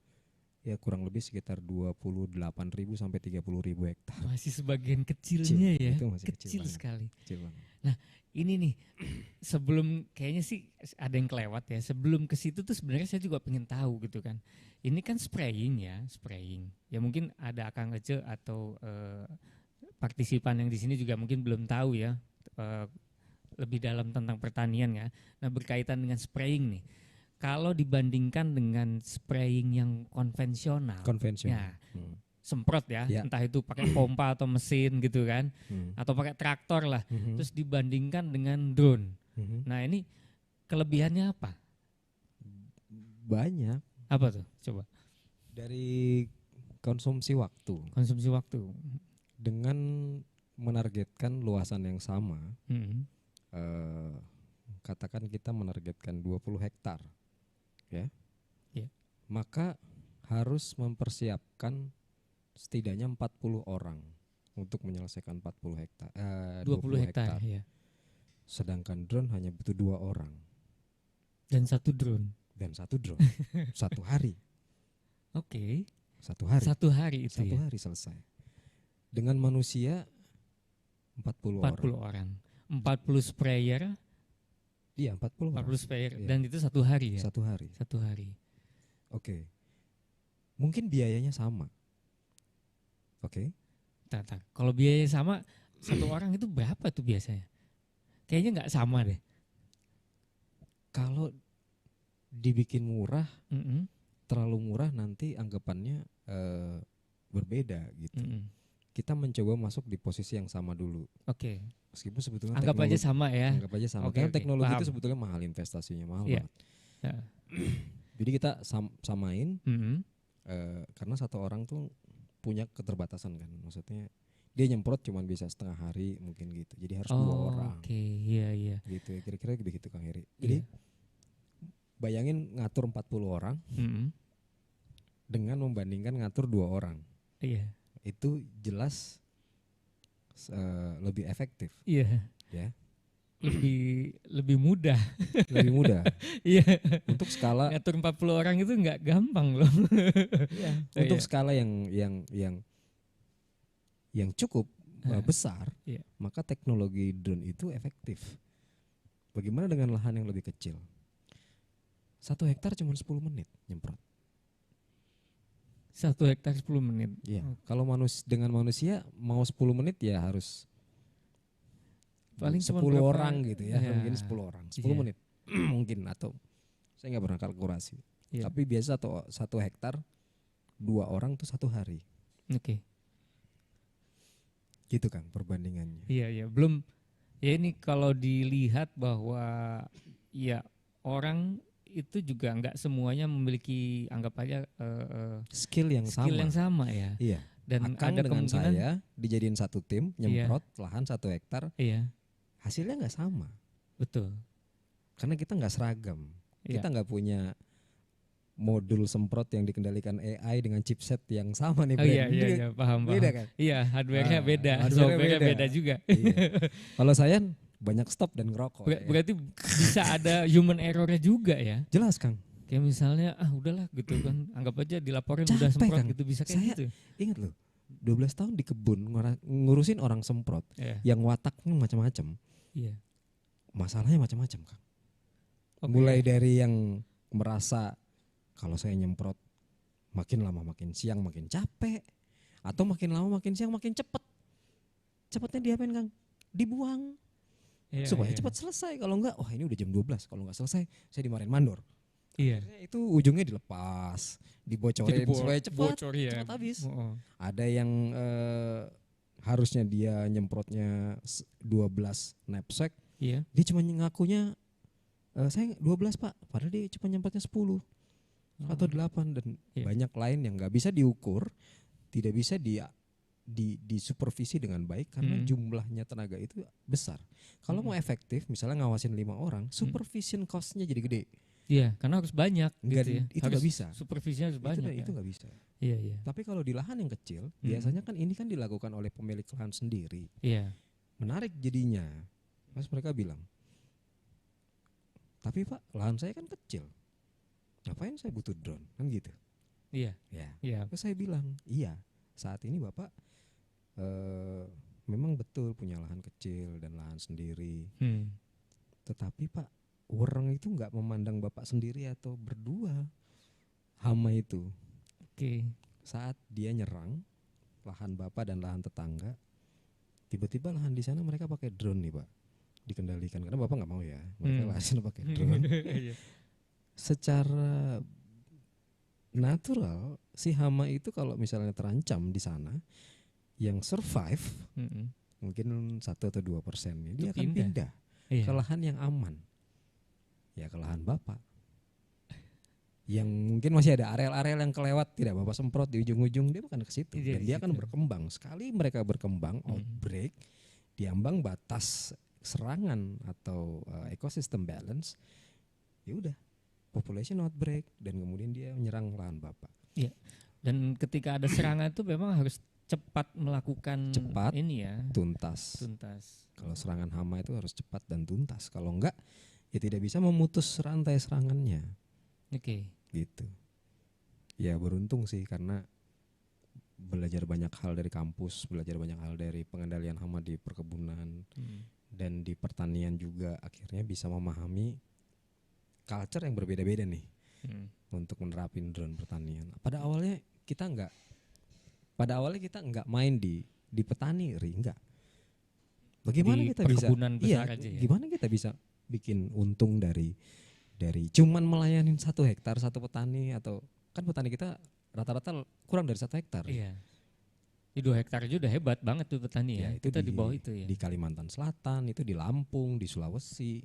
[SPEAKER 13] ya kurang lebih sekitar 28.000 sampai 30.000 hektar.
[SPEAKER 1] Masih sebagian kecilnya ya.
[SPEAKER 13] Itu masih
[SPEAKER 1] kecil sekali.
[SPEAKER 13] Kecil banget.
[SPEAKER 1] Nah, ini nih sebelum kayaknya sih ada yang kelewat ya. Sebelum ke situ tuh sebenarnya saya juga pengen tahu gitu kan. Ini kan spraying. Ya mungkin ada Akang Ece atau partisipan yang di sini juga mungkin belum tahu ya lebih dalam tentang pertanian ya. Nah, berkaitan dengan spraying nih. Kalau dibandingkan dengan spraying yang konvensional. Ya, semprot ya, entah itu pakai pompa atau mesin gitu kan, atau pakai traktor lah. Terus dibandingkan dengan drone. Nah, ini kelebihannya apa?
[SPEAKER 13] Banyak.
[SPEAKER 1] Apa tuh? Coba.
[SPEAKER 13] Dari konsumsi waktu. Dengan menargetkan luasan yang sama. Katakan kita menargetkan 20 hektar. Ya. Maka harus mempersiapkan setidaknya 40 orang untuk menyelesaikan 40 hektar. 20 hektar.
[SPEAKER 1] Ya.
[SPEAKER 13] Sedangkan drone hanya butuh 2 orang.
[SPEAKER 1] Dan 1 drone.
[SPEAKER 13] 1 hari.
[SPEAKER 1] Oke.
[SPEAKER 13] 1 hari.
[SPEAKER 1] 1 hari itu.
[SPEAKER 13] 1 hari selesai. Dengan manusia 40
[SPEAKER 1] orang. 40 sprayer.
[SPEAKER 13] Iya, 40
[SPEAKER 1] sprayer. Iya. Dan itu 1 hari ya?
[SPEAKER 13] 1 hari.
[SPEAKER 1] 1 hari.
[SPEAKER 13] Oke. Mungkin biayanya sama. Oke.
[SPEAKER 1] Kalau biayanya sama, 1 orang itu berapa tuh biasanya? Kayaknya nggak sama deh.
[SPEAKER 13] Kalau dibikin murah, terlalu murah nanti anggapannya berbeda gitu. Kita mencoba masuk di posisi yang sama dulu.
[SPEAKER 1] Oke.
[SPEAKER 13] Meskipun sebetulnya
[SPEAKER 1] anggap aja sama ya.
[SPEAKER 13] Anggap aja sama. Karena teknologi itu sebetulnya mahal, investasinya mahal banget. Jadi kita samain. Karena 1 orang tuh punya keterbatasan kan. Maksudnya dia nyemprot cuma bisa setengah hari mungkin gitu. Jadi harus 2 orang.
[SPEAKER 1] Oke, iya.
[SPEAKER 13] Gitu ya, kira-kira begitu Kang Heri. Jadi bayangin ngatur 40 orang dengan membandingkan ngatur 2 orang.
[SPEAKER 1] Iya.
[SPEAKER 13] Itu jelas lebih efektif.
[SPEAKER 1] Iya.
[SPEAKER 13] Ya.
[SPEAKER 1] Lebih mudah.
[SPEAKER 13] Lebih mudah.
[SPEAKER 1] Iya.
[SPEAKER 13] Untuk skala
[SPEAKER 1] ngatur 40 orang itu nggak gampang loh.
[SPEAKER 13] Iya. Untuk skala yang cukup besar, maka teknologi drone itu efektif. Bagaimana dengan lahan yang lebih kecil? 1 hektar cuma 10 menit nyemprot.
[SPEAKER 1] 1 hektar 10 menit.
[SPEAKER 13] Iya. Kalau dengan manusia mau 10 menit ya harus
[SPEAKER 1] paling
[SPEAKER 13] 10 orang gitu ya. Mungkin 10 orang. 10 menit mungkin, atau saya nggak pernah kalkulasi. Tapi biasa 1 hektar 2 orang tuh 1 hari.
[SPEAKER 1] Oke.
[SPEAKER 13] Gitu kan perbandingannya.
[SPEAKER 1] Iya. Belum ya, ini kalau dilihat bahwa ya orang itu juga nggak semuanya memiliki anggap aja
[SPEAKER 13] skill yang
[SPEAKER 1] sama ya.
[SPEAKER 13] Iya.
[SPEAKER 1] Dan
[SPEAKER 13] Akang
[SPEAKER 1] ada
[SPEAKER 13] dengan
[SPEAKER 1] kemungkinan
[SPEAKER 13] saya dijadiin 1 tim nyemprot lahan 1 hektar.
[SPEAKER 1] Iya.
[SPEAKER 13] Hasilnya nggak sama.
[SPEAKER 1] Betul.
[SPEAKER 13] Karena kita nggak seragam. Kita nggak punya modul semprot yang dikendalikan AI dengan chipset yang sama nih.
[SPEAKER 1] Oh iya, paham.
[SPEAKER 13] Beda kan?
[SPEAKER 1] Iya, hardware-nya beda, software-nya beda juga.
[SPEAKER 13] Iya. Kalau saya banyak stop dan ngerokok.
[SPEAKER 1] Berarti bisa ada human error-nya juga ya?
[SPEAKER 13] Jelas, Kang.
[SPEAKER 1] Kayak misalnya udahlah gitu kan, anggap aja dilaporin
[SPEAKER 13] Capek,
[SPEAKER 1] udah semprot
[SPEAKER 13] Kang.
[SPEAKER 1] gitu, bisa kayak
[SPEAKER 13] saya
[SPEAKER 1] gitu.
[SPEAKER 13] Ingat loh, 12 tahun di kebun ngurusin orang semprot yang wataknya macam-macam.
[SPEAKER 1] Iya.
[SPEAKER 13] Masalahnya macam-macam, Kang.
[SPEAKER 1] Okay.
[SPEAKER 13] Mulai dari yang merasa kalau saya nyemprot makin lama makin siang makin capek, atau makin lama makin siang makin cepet. Cepetnya diapain, Kang? Dibuang. Supaya cepat selesai. Kalau enggak, wah ini udah jam 12. Kalau enggak selesai, saya dimarahin mandor.
[SPEAKER 1] Iya.
[SPEAKER 13] Akhirnya itu ujungnya dilepas, dibocorin supaya cepat habis. Ada yang harusnya dia nyemprotnya 12 knapsack, dia cuma ngakunya saya 12 Pak, padahal dia cuma nyemprotnya 10 atau 8 dan banyak lain yang nggak bisa diukur, tidak bisa disupervisi dengan baik karena jumlahnya tenaga itu besar. Kalau mau efektif, misalnya ngawasin 5 orang, supervision cost-nya jadi gede.
[SPEAKER 1] Iya, karena harus banyak.
[SPEAKER 13] Itu nggak bisa.
[SPEAKER 1] Supervisinya harus banyak.
[SPEAKER 13] Itu nggak bisa.
[SPEAKER 1] Iya.
[SPEAKER 13] Tapi kalau di lahan yang kecil, biasanya kan ini kan dilakukan oleh pemilik lahan sendiri.
[SPEAKER 1] Iya.
[SPEAKER 13] Menarik jadinya. Mas mereka bilang, tapi Pak, lahan saya kan kecil. Ngapain saya butuh drone? Kan gitu.
[SPEAKER 1] Iya.
[SPEAKER 13] Ya. Terus saya bilang, iya. Saat ini Bapak memang betul punya lahan kecil dan lahan sendiri. Tetapi Pak, orang itu nggak memandang Bapak sendiri atau berdua. Hama itu. Saat dia nyerang lahan Bapak dan lahan tetangga, tiba-tiba lahan di sana mereka pakai drone nih Pak, dikendalikan karena Bapak nggak mau ya, mereka langsung pakai drone. Secara natural si hama itu kalau misalnya terancam di sana, yang survive mungkin 1 atau 2%, dia akan pindah ke lahan yang aman, ya ke lahan Bapak. Yang mungkin masih ada areal-areal yang kelewat tidak Bapak semprot di ujung-ujung, dia akan ke situ dan dia akan berkembang. Sekali mereka berkembang, outbreak, diambang batas serangan atau ecosystem balance, ya udah population outbreak dan kemudian dia menyerang lahan Bapak.
[SPEAKER 1] Iya. Dan ketika ada serangan itu memang harus cepat melakukan ini ya, tuntas.
[SPEAKER 13] Kalau serangan hama itu harus cepat dan tuntas. Kalau enggak, ya tidak bisa memutus rantai serangannya. Gitu. Ya beruntung sih karena belajar banyak hal dari kampus, belajar banyak hal dari pengendalian hama di perkebunan dan di pertanian juga, akhirnya bisa memahami culture yang berbeda-beda nih untuk menerapin drone pertanian. Pada awalnya kita enggak main di petani, enggak. Bagaimana
[SPEAKER 1] di
[SPEAKER 13] kita bisa?
[SPEAKER 1] Besar aja ya?
[SPEAKER 13] Gimana kita bisa bikin untung dari cuman melayani 1 hektar satu petani, atau kan petani kita rata-rata kurang dari 1 hektar.
[SPEAKER 1] Iya. Di 2 hektar aja udah hebat banget tuh petani ya. Itu kita di bawah itu ya.
[SPEAKER 13] Di Kalimantan Selatan, itu di Lampung, di Sulawesi,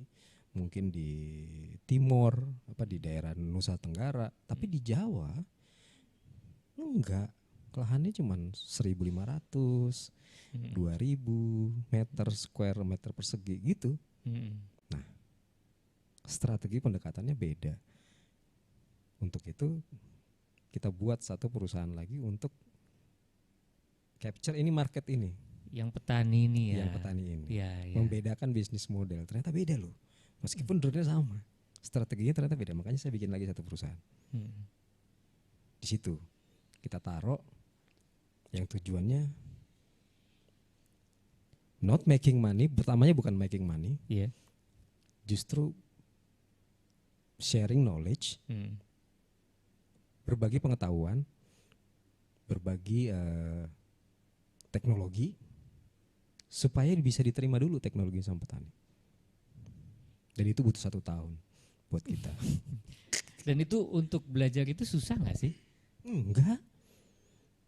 [SPEAKER 13] mungkin di Timor, di daerah Nusa Tenggara, tapi di Jawa enggak. Lahannya cuma 1.500, 2.000 meter square, meter persegi gitu. Nah, strategi pendekatannya beda. Untuk itu kita buat satu perusahaan lagi untuk capture ini market ini.
[SPEAKER 1] Yang petani ini ya.
[SPEAKER 13] Yang petani ini.
[SPEAKER 1] Ya.
[SPEAKER 13] Membedakan bisnis model. Ternyata beda loh. Meskipun drone-nya sama, strateginya ternyata beda. Makanya saya bikin lagi satu perusahaan. Di situ kita taruh yang tujuannya not making money. Pertamanya bukan making money. Justru sharing knowledge, berbagi pengetahuan, berbagi teknologi, supaya bisa diterima dulu teknologi sama petani. Dan itu butuh 1 tahun buat kita.
[SPEAKER 1] Dan itu untuk belajar itu susah nggak sih?
[SPEAKER 13] Enggak.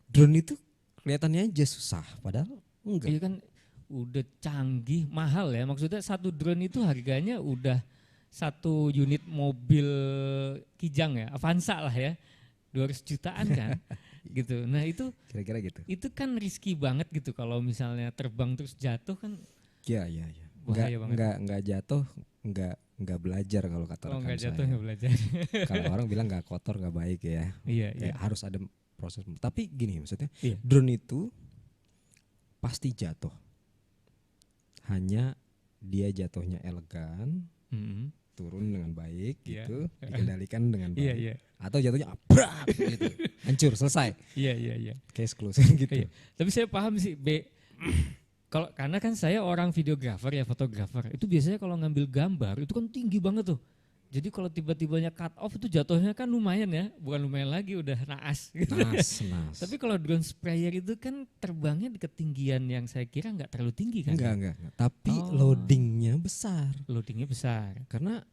[SPEAKER 13] Drone itu kelihatannya aja susah, padahal enggak.
[SPEAKER 1] Iya kan udah canggih, mahal ya. Maksudnya satu drone itu harganya udah 1 unit mobil Kijang ya, Avanza lah ya, 200 jutaan kan. Gitu. Nah itu
[SPEAKER 13] kira-kira gitu.
[SPEAKER 1] Itu kan risky banget gitu kalau misalnya terbang terus jatuh kan.
[SPEAKER 13] Iya. Enggak jatuh, nggak belajar kalau kata rekan
[SPEAKER 1] nggak jatuh
[SPEAKER 13] saya.
[SPEAKER 1] nggak belajar.
[SPEAKER 13] Kalau orang bilang nggak kotor nggak baik ya.
[SPEAKER 1] Iya, iya.
[SPEAKER 13] Harus ada proses. Tapi gini maksudnya,
[SPEAKER 1] Iya.
[SPEAKER 13] drone itu pasti jatuh. Hanya dia jatuhnya elegan, turun dengan baik
[SPEAKER 1] Iya.
[SPEAKER 13] gitu, dikendalikan dengan baik.
[SPEAKER 1] Iya, iya.
[SPEAKER 13] Atau jatuhnya abrak gitu, hancur selesai.
[SPEAKER 1] Iya.
[SPEAKER 13] Case close gitu.
[SPEAKER 1] Iya. Tapi saya paham sih, kalau karena kan saya orang videografer ya, fotografer. Itu biasanya kalau ngambil gambar itu kan tinggi banget tuh. Jadi kalau tiba-tibanya cut off itu jatuhnya kan lumayan ya, bukan lumayan lagi udah naas gitu.
[SPEAKER 13] Naas.
[SPEAKER 1] Tapi kalau drone sprayer itu kan terbangnya di ketinggian yang saya kira nggak terlalu tinggi kan?
[SPEAKER 13] Enggak. Tapi loadingnya besar.
[SPEAKER 1] Loadingnya besar.
[SPEAKER 13] Karena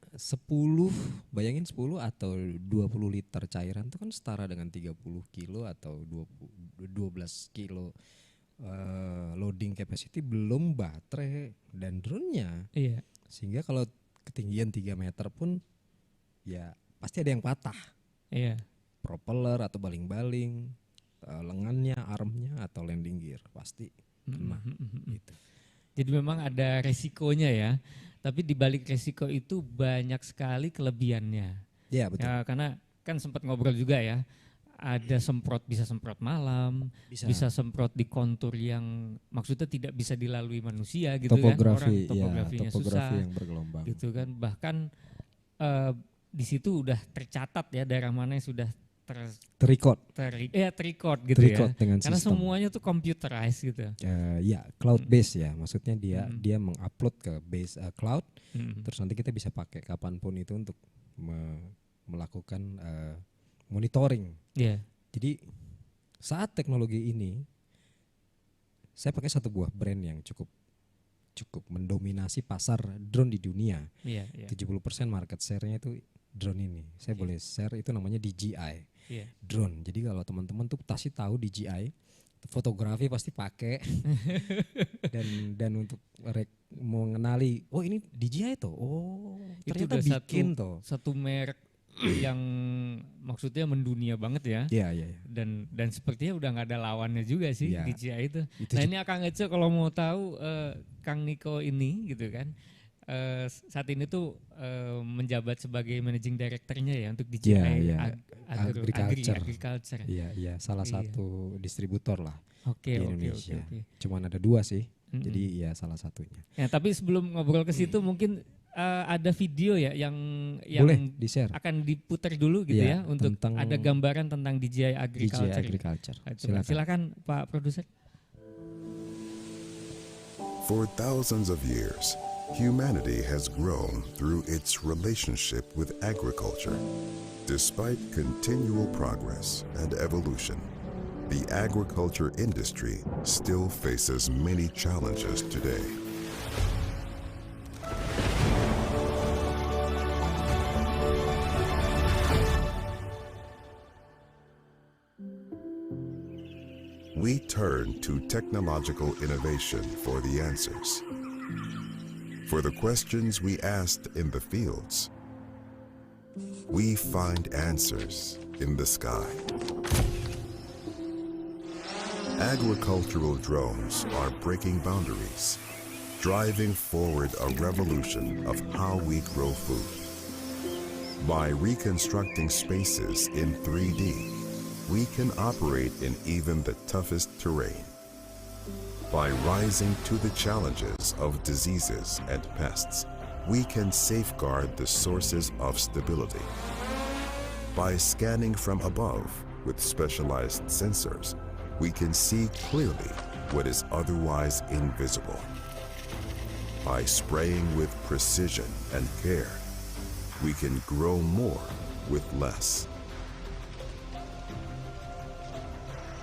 [SPEAKER 13] bayangin 10 atau 20 liter cairan itu kan setara dengan 30 kilo atau 12 kilo loading capacity, belum baterai dan drone-nya.
[SPEAKER 1] Iya.
[SPEAKER 13] Sehingga kalau ketinggian 3 meter pun ya pasti ada yang patah.
[SPEAKER 1] Iya.
[SPEAKER 13] Propeller atau baling-baling, lengannya, armnya atau landing gear pasti kena. Gitu.
[SPEAKER 1] Jadi memang ada resikonya ya. Tapi di balik resiko itu banyak sekali kelebihannya.
[SPEAKER 13] Iya, betul.
[SPEAKER 1] Ya, karena kan sempat ngobrol juga ya. Ada bisa semprot malam, bisa semprot di kontur yang maksudnya tidak bisa dilalui manusia gitu
[SPEAKER 13] topografi,
[SPEAKER 1] kan. Topografinya susah
[SPEAKER 13] yang bergelombang.
[SPEAKER 1] gitu kan. Bahkan di situ udah tercatat ya daerah mana yang sudah
[SPEAKER 13] terrecord
[SPEAKER 1] gitu ya.
[SPEAKER 13] Dengan
[SPEAKER 1] karena
[SPEAKER 13] sistem.
[SPEAKER 1] semuanya tuh computerized gitu.
[SPEAKER 13] Ya cloud base ya, maksudnya dia mengupload ke base cloud, terus nanti kita bisa pakai kapanpun itu untuk melakukan monitoring.
[SPEAKER 1] Yeah.
[SPEAKER 13] Jadi saat teknologi ini, saya pakai satu buah brand yang cukup mendominasi pasar drone di dunia. 70% market share-nya itu drone ini. Saya boleh share, itu namanya DJI drone. Jadi kalau teman-teman tuh pasti tahu DJI, fotografi pasti pakai dan untuk mengenali, oh ini DJI tuh, oh ternyata
[SPEAKER 1] itu
[SPEAKER 13] bikin tuh
[SPEAKER 1] satu merek yang maksudnya mendunia banget ya.
[SPEAKER 13] Iya.
[SPEAKER 1] Dan sepertinya udah nggak ada lawannya juga sih DJI itu. Nah ini Kang Ece kalau mau tahu Kang Niko ini gitu kan. Saat ini tuh menjabat sebagai managing directornya ya untuk DJI
[SPEAKER 13] Agriculture. Iya, salah satu distributor lah di Indonesia. Cuman ada 2 sih. Jadi ya salah satunya.
[SPEAKER 1] Ya, tapi sebelum ngobrol ke situ mungkin ada video ya yang
[SPEAKER 13] boleh di-share.
[SPEAKER 1] Akan diputar dulu gitu ya untuk ada gambaran tentang DJI Agriculture. Silakan Pak Produser.
[SPEAKER 14] For thousands of years, humanity has grown through its relationship with agriculture. Despite continual progress and evolution, the agriculture industry still faces many challenges today. We turn to technological innovation for the answers. For the questions we asked in the fields, we find answers in the sky. Agricultural drones are breaking boundaries, driving forward a revolution of how we grow food. By reconstructing spaces in 3D, we can operate in even the toughest terrain. By rising to the challenges of diseases and pests, we can safeguard the sources of stability. By scanning from above with specialized sensors, we can see clearly what is otherwise invisible. By spraying with precision and care, we can grow more with less.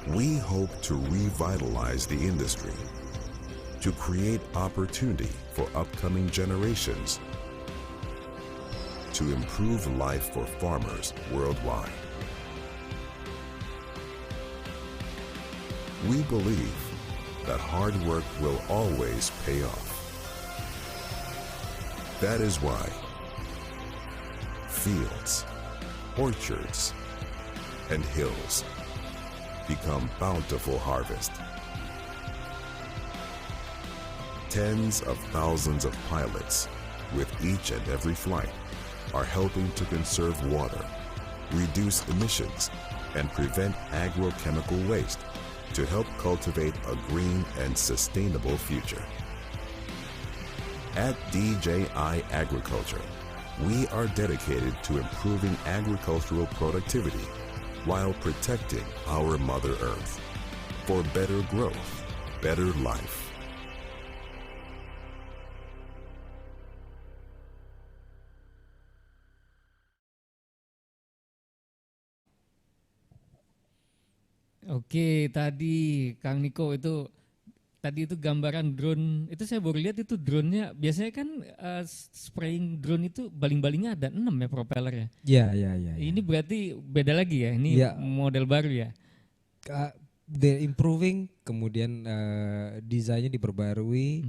[SPEAKER 14] We hope to revitalize the industry, to create opportunity for upcoming generations, to improve life for farmers worldwide. We believe that hard work will always pay off. That is why fields, orchards, and hills become bountiful harvest. Tens of thousands of pilots with each and every flight are helping to conserve water, reduce emissions, and prevent agrochemical waste to help cultivate a green and sustainable future. At DJI Agriculture, we are dedicated to improving agricultural productivity while protecting our Mother Earth for better growth, better life.
[SPEAKER 1] Oke, tadi Kang Niko itu tadi itu gambaran drone, itu saya baru lihat itu drone-nya biasanya kan spraying drone itu baling-balingnya ada 6 ya propellernya.
[SPEAKER 13] Iya.
[SPEAKER 1] Ini berarti beda lagi ya, ini model baru ya.
[SPEAKER 13] They're improving, kemudian desainnya diperbarui,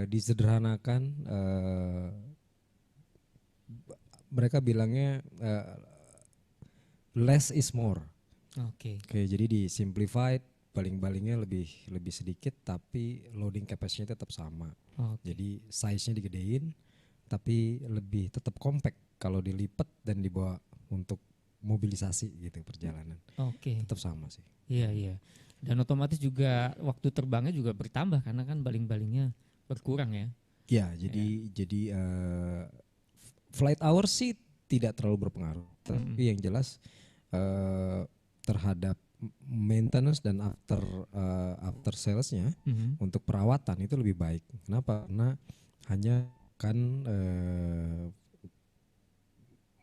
[SPEAKER 13] disederhanakan. Mereka bilangnya less is more.
[SPEAKER 1] Oke,
[SPEAKER 13] jadi disimplified, baling-balingnya lebih sedikit, tapi loading capacity-nya tetap sama. Jadi size-nya digedein, tapi lebih tetap compact kalau dilipat dan dibawa untuk mobilisasi gitu perjalanan. Tetap sama sih.
[SPEAKER 1] Iya. Dan otomatis juga waktu terbangnya juga bertambah karena kan baling-balingnya berkurang ya.
[SPEAKER 13] Ya, jadi flight hours sih tidak terlalu berpengaruh, tapi yang jelas terhadap maintenance dan after salesnya untuk perawatan itu lebih baik. Kenapa? Karena hanya kan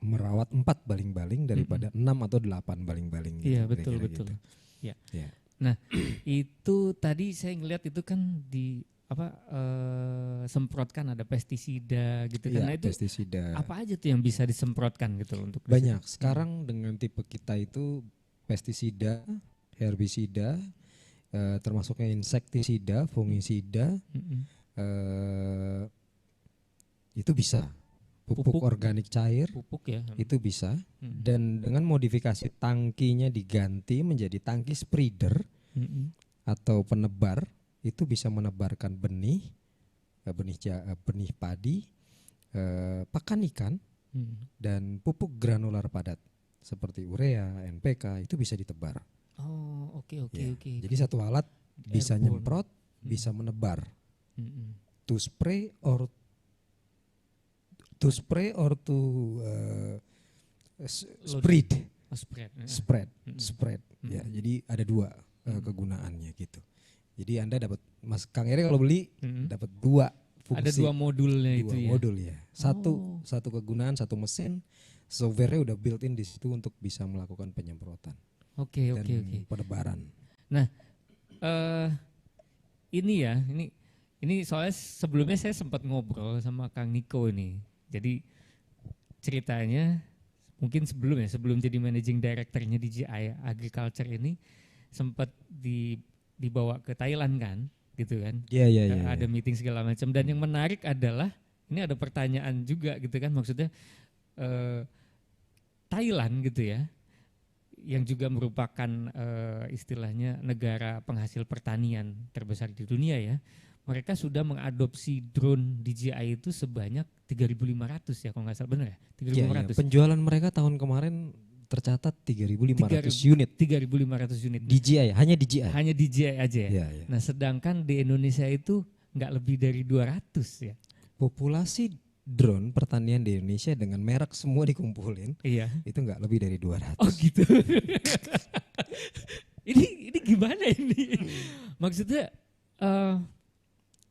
[SPEAKER 13] merawat 4 baling-baling daripada 6 atau 8 baling-baling.
[SPEAKER 1] Iya, betul. Ya. Nah, itu tadi saya ngelihat itu kan di semprotkan ada pestisida gitu kan. Nah, itu
[SPEAKER 13] pestisida.
[SPEAKER 1] apa aja tuh yang bisa disemprotkan gitu loh untuk
[SPEAKER 13] banyak. Sekarang dengan tipe kita itu pestisida, herbisida, termasuknya insektisida, fungisida, itu bisa. Pupuk organik cair, itu bisa. Dan dengan modifikasi tangkinya diganti menjadi tangki spreader atau penebar, itu bisa menebarkan benih padi, pakan ikan, dan pupuk granular padat seperti urea, NPK itu bisa ditebar.
[SPEAKER 1] Oke.
[SPEAKER 13] Jadi satu alat bisa nyemprot, bisa menebar. To spray or to spread. Spread. Ya, jadi ada 2 kegunaannya gitu. Jadi Anda dapat, Mas Kang Eri kalau beli dapat 2 fungsi.
[SPEAKER 1] Ada 2 modulnya itu ya.
[SPEAKER 13] 2 modul ya. Satu kegunaan, satu mesin. Software-nya udah built-in di situ untuk bisa melakukan penyemprotan.
[SPEAKER 1] Oke.
[SPEAKER 13] Penebaran.
[SPEAKER 1] Nah, ini soalnya sebelumnya saya sempat ngobrol sama Kang Niko ini. Jadi ceritanya mungkin sebelum jadi managing directornya DJI Agriculture ini sempat dibawa ke Thailand kan, gitu kan?
[SPEAKER 13] Iya.
[SPEAKER 1] Ada meeting segala macam, dan yang menarik adalah ini ada pertanyaan juga gitu kan, maksudnya Thailand gitu ya, yang juga merupakan istilahnya negara penghasil pertanian terbesar di dunia ya. Mereka sudah mengadopsi drone DJI itu sebanyak 3.500 ya kalau nggak salah, benar ya? 3.500.
[SPEAKER 13] Penjualan mereka tahun kemarin tercatat 3.500 unit.
[SPEAKER 1] 3.500 unit.
[SPEAKER 13] DJI, hanya DJI.
[SPEAKER 1] Hanya DJI aja ya.
[SPEAKER 13] Iya.
[SPEAKER 1] Nah, sedangkan di Indonesia itu nggak lebih dari 200 ya.
[SPEAKER 13] Populasi drone pertanian di Indonesia dengan merek semua dikumpulin, itu nggak lebih dari 200.
[SPEAKER 1] Oh gitu. ini gimana ini? Maksudnya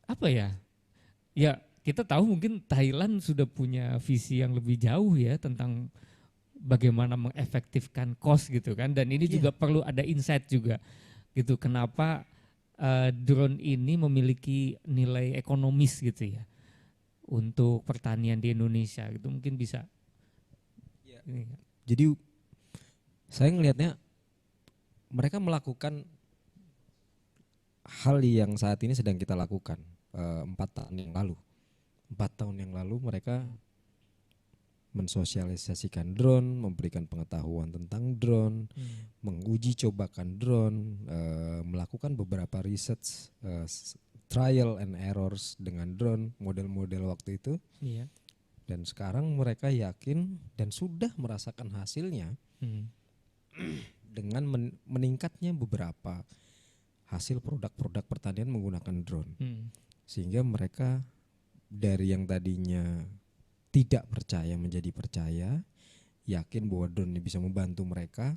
[SPEAKER 1] apa ya? Ya kita tahu mungkin Thailand sudah punya visi yang lebih jauh ya tentang bagaimana mengefektifkan cost gitu kan, dan ini juga perlu ada insight juga gitu. Kenapa drone ini memiliki nilai ekonomis gitu ya untuk pertanian di Indonesia gitu, mungkin bisa.
[SPEAKER 13] Jadi saya ngelihatnya mereka melakukan hal yang saat ini sedang kita lakukan 4 tahun yang lalu. 4 tahun yang lalu mereka mensosialisasikan drone, memberikan pengetahuan tentang drone, menguji cobakan drone, melakukan beberapa research trial and errors dengan drone model-model waktu itu.
[SPEAKER 1] Iya.
[SPEAKER 13] Dan sekarang mereka yakin dan sudah merasakan hasilnya dengan meningkatnya beberapa hasil produk-produk pertanian menggunakan drone. Sehingga mereka dari yang tadinya tidak percaya menjadi percaya, yakin bahwa drone ini bisa membantu mereka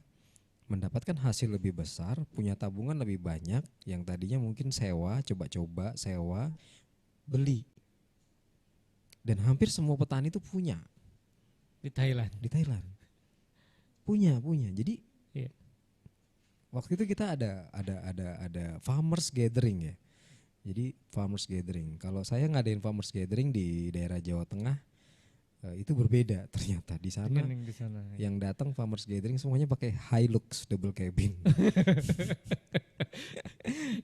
[SPEAKER 13] mendapatkan hasil lebih besar, punya tabungan lebih banyak, yang tadinya mungkin sewa, coba-coba, sewa, beli. Dan hampir semua petani itu punya.
[SPEAKER 1] Di Thailand.
[SPEAKER 13] Punya. Jadi waktu itu kita ada farmers gathering ya. Jadi farmers gathering. Kalau saya ngadain farmers gathering di daerah Jawa Tengah, itu berbeda ternyata di sana. Yang datang farmers gathering semuanya pakai Hilux double cabin.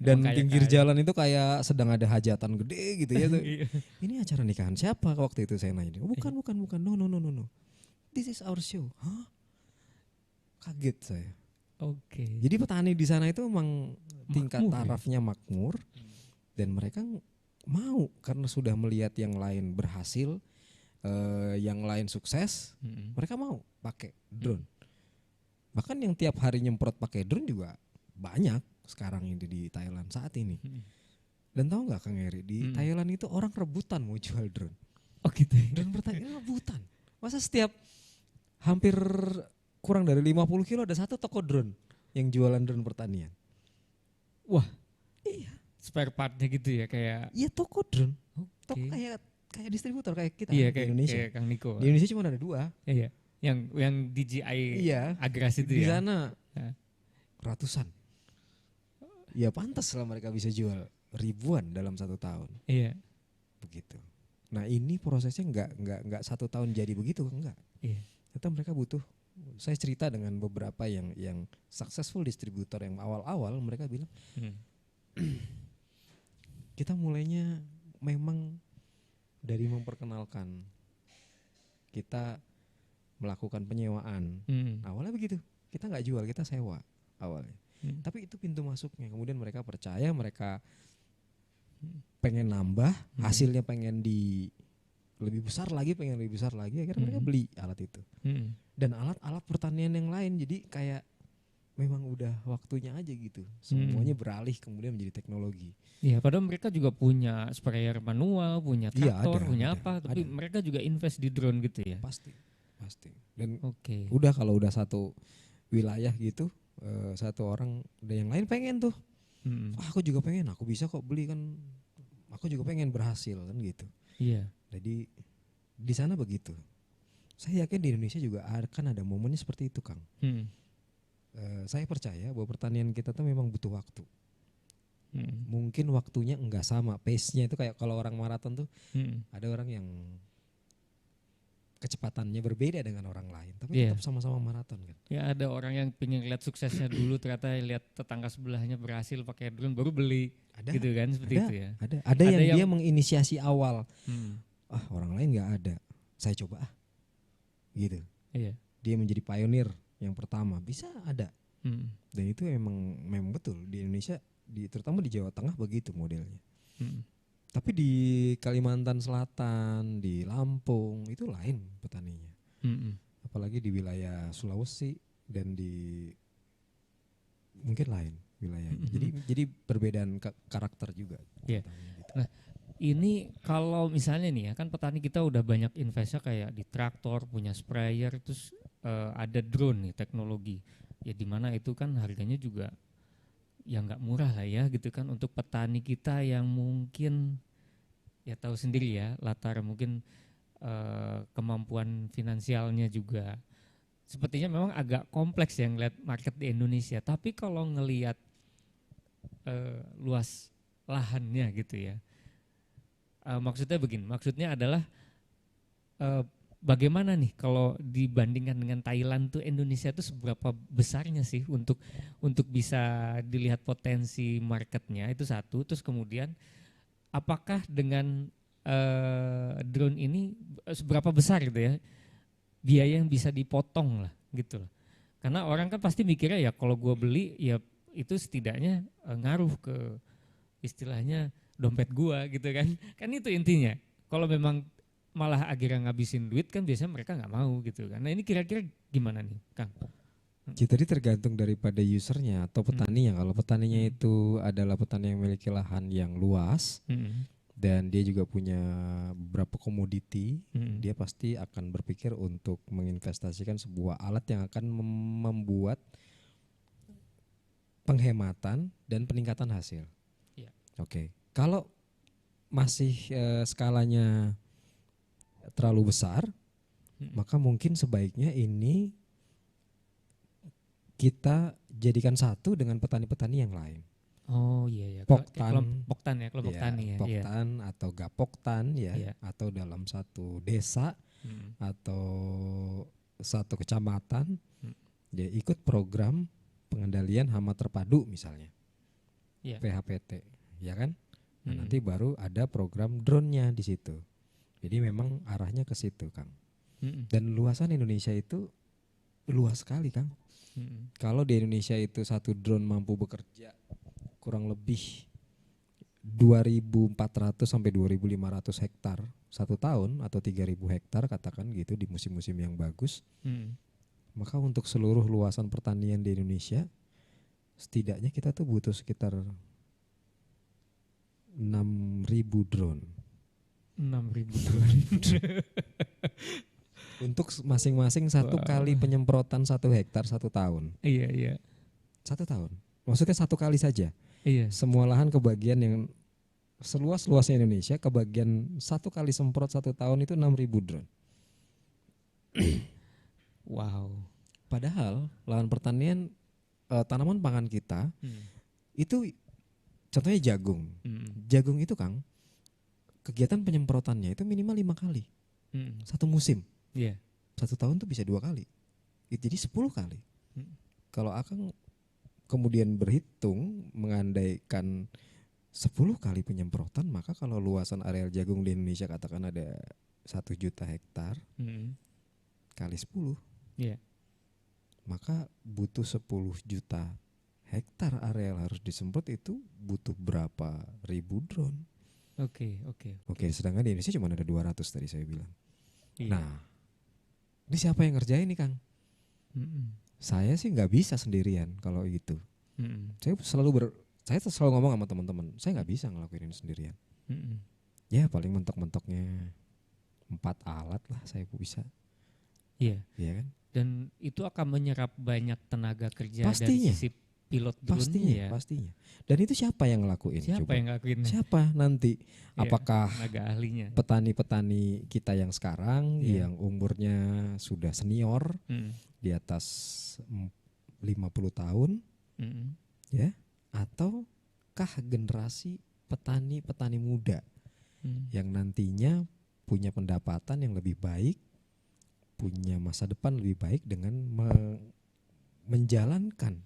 [SPEAKER 13] Dan pinggir jalan itu kayak sedang ada hajatan gede gitu ya. Ini acara nikahan siapa waktu itu saya nanya. Bukan. No. This is our show. Hah? Kaget saya.
[SPEAKER 1] Oke.
[SPEAKER 13] Jadi petani di sana itu memang tingkat tarafnya makmur dan mereka mau karena sudah melihat yang lain berhasil, yang lain sukses, mereka mau pakai drone. Bahkan yang tiap hari nyemprot pakai drone juga banyak sekarang ini di Thailand saat ini. Dan tahu nggak Kang Eri, di Thailand itu orang rebutan mau jual drone.
[SPEAKER 1] Oh gitu.
[SPEAKER 13] Drone pertanian rebutan. Masa setiap hampir kurang dari 50 kilo ada satu toko drone yang jualan drone pertanian.
[SPEAKER 1] Wah.
[SPEAKER 13] Iya.
[SPEAKER 1] Spare partnya gitu ya kayak.
[SPEAKER 13] Iya toko drone. Toko kayak distributor kayak kita
[SPEAKER 1] di
[SPEAKER 13] Indonesia.
[SPEAKER 1] Kayak Kang Niko.
[SPEAKER 13] Di Indonesia cuma ada 2.
[SPEAKER 1] Iya. Yang DJI Agras itu
[SPEAKER 13] di
[SPEAKER 1] ya.
[SPEAKER 13] Di sana ratusan. Ya pantas lah mereka bisa jual ribuan dalam 1 tahun.
[SPEAKER 1] Iya.
[SPEAKER 13] Begitu. Nah ini prosesnya nggak 1 tahun jadi begitu, enggak.
[SPEAKER 1] Iya.
[SPEAKER 13] Ternyata mereka butuh. Saya cerita dengan beberapa yang successful distributor yang awal-awal mereka bilang kita mulainya memang dari memperkenalkan, kita melakukan penyewaan. Awalnya begitu, kita nggak jual, kita sewa awalnya. Tapi itu pintu masuknya. Kemudian mereka percaya, mereka pengen nambah, hasilnya pengen lebih besar lagi, akhirnya mereka beli alat itu. Dan alat-alat pertanian yang lain, jadi kayak memang udah waktunya aja gitu. Semuanya beralih kemudian menjadi teknologi.
[SPEAKER 1] Iya, padahal mereka juga punya sprayer manual, punya traktor, tapi mereka juga invest di drone gitu ya.
[SPEAKER 13] Pasti. Dan udah kalau udah satu wilayah gitu, satu orang, dan yang lain pengen tuh. Aku juga pengen, aku bisa kok beli kan. Aku juga pengen berhasil kan gitu.
[SPEAKER 1] Iya.
[SPEAKER 13] Jadi di sana begitu. Saya yakin di Indonesia juga akan ada momennya seperti itu, Kang. Saya percaya bahwa pertanian kita tuh memang butuh waktu. Mungkin waktunya enggak sama, pace-nya itu kayak kalau orang maraton tuh ada orang yang kecepatannya berbeda dengan orang lain, tapi tetap sama-sama maraton kan.
[SPEAKER 1] Ya ada orang yang pengen lihat suksesnya dulu, ternyata lihat tetangga sebelahnya berhasil pakai drone baru beli. Ada, gitu kan seperti itu ya.
[SPEAKER 13] Ada yang dia menginisiasi awal. Orang lain nggak ada, saya coba gitu.
[SPEAKER 1] Iya.
[SPEAKER 13] Dia menjadi pionir yang pertama, bisa ada. Dan itu memang betul di Indonesia, terutama di Jawa Tengah begitu modelnya. Tapi di Kalimantan Selatan, di Lampung itu lain petaninya. Apalagi di wilayah Sulawesi dan di mungkin lain wilayahnya. Jadi perbedaan karakter juga.
[SPEAKER 1] Iya. Nah, ini kalau misalnya nih ya, kan petani kita udah banyak investnya kayak di traktor, punya sprayer, terus ada drone nih teknologi. Ya di mana itu kan harganya juga ya nggak murah lah ya gitu kan untuk petani kita yang mungkin ya tahu sendiri ya latar mungkin kemampuan finansialnya juga sepertinya memang agak kompleks ya ngeliat market di Indonesia. Tapi kalau ngelihat luas lahannya gitu ya, maksudnya begini, maksudnya adalah bagaimana nih kalau dibandingkan dengan Thailand tuh Indonesia tuh seberapa besarnya sih untuk bisa dilihat potensi marketnya, itu satu. Terus kemudian apakah dengan drone ini seberapa besar gitu ya biaya yang bisa dipotong lah gitu loh. Karena orang kan pasti mikirnya ya kalau gue beli ya itu setidaknya ngaruh ke istilahnya dompet gua gitu kan. Kan itu intinya. Kalau memang malah akhirnya ngabisin duit kan biasanya mereka nggak mau gitu kan. Nah ini kira-kira gimana nih Kang?
[SPEAKER 13] Jadi tergantung daripada usernya atau petaninya. Kalau petaninya itu adalah petani yang memiliki lahan yang luas dan dia juga punya beberapa komoditi, dia pasti akan berpikir untuk menginvestasikan sebuah alat yang akan membuat penghematan dan peningkatan hasil.
[SPEAKER 1] Yeah.
[SPEAKER 13] Oke. Kalau masih skalanya terlalu besar, maka mungkin sebaiknya ini kita jadikan satu dengan petani-petani yang lain.
[SPEAKER 1] Oh iya ya.
[SPEAKER 13] Poktan
[SPEAKER 1] kelompok tani ya.
[SPEAKER 13] Poktan atau gapoktan ya, atau dalam satu desa atau satu kecamatan dia ikut program pengendalian hama terpadu misalnya. PHPT, ya kan? Nah, nanti baru ada program drone-nya di situ. Jadi memang arahnya ke situ, Kang. Dan luasan Indonesia itu luas sekali, Kang. Kalau di Indonesia itu satu drone mampu bekerja kurang lebih 2.400 sampai 2.500 hektar satu tahun atau 3.000 hektar katakan gitu di musim-musim yang bagus, maka untuk seluruh luasan pertanian di Indonesia setidaknya kita tuh butuh sekitar 6.000 drone.
[SPEAKER 1] 6.000 drone.
[SPEAKER 13] Untuk masing-masing satu kali penyemprotan 1 hektar 1 tahun.
[SPEAKER 1] Iya.
[SPEAKER 13] 1 tahun. Maksudnya 1 kali saja.
[SPEAKER 1] Iya.
[SPEAKER 13] Semua lahan kebagian yang seluas-luasnya Indonesia kebagian 1 kali semprot 1 tahun itu 6.000 drone.
[SPEAKER 1] Wow.
[SPEAKER 13] Padahal lahan pertanian tanaman pangan kita itu contohnya jagung. Jagung itu Kang kegiatan penyemprotannya itu minimal 5 kali. 1 musim.
[SPEAKER 1] Iya.
[SPEAKER 13] 1 tahun tuh bisa 2 kali. Jadi 10 kali. Kalau Akang kemudian berhitung mengandaikan 10 kali penyemprotan, maka kalau luasan areal jagung di Indonesia katakan ada 1 juta hektar kali 10, maka butuh 10 juta hektar areal harus disemprot, itu butuh berapa ribu drone.
[SPEAKER 1] Oke.
[SPEAKER 13] Sedangkan di Indonesia cuma ada 200 tadi saya bilang. Nah, ini siapa yang ngerjain nih Kang? Saya sih nggak bisa sendirian kalau gitu. Saya selalu ngomong sama teman-teman, saya nggak bisa ngelakuin ini sendirian. Ya paling mentok-mentoknya 4 alat lah saya bisa.
[SPEAKER 1] Iya
[SPEAKER 13] kan?
[SPEAKER 1] Dan itu akan menyerap banyak tenaga kerja
[SPEAKER 13] pastinya.
[SPEAKER 1] dari sisi pilot drone-nya ya.
[SPEAKER 13] Pastinya. Dan itu siapa yang ngelakuin? Siapa nanti? Apakah
[SPEAKER 1] ahlinya?
[SPEAKER 13] Petani-petani kita yang sekarang yang umurnya sudah senior di atas 50 tahun, ya? Ataukah generasi petani-petani muda yang nantinya punya pendapatan yang lebih baik, punya masa depan lebih baik dengan menjalankan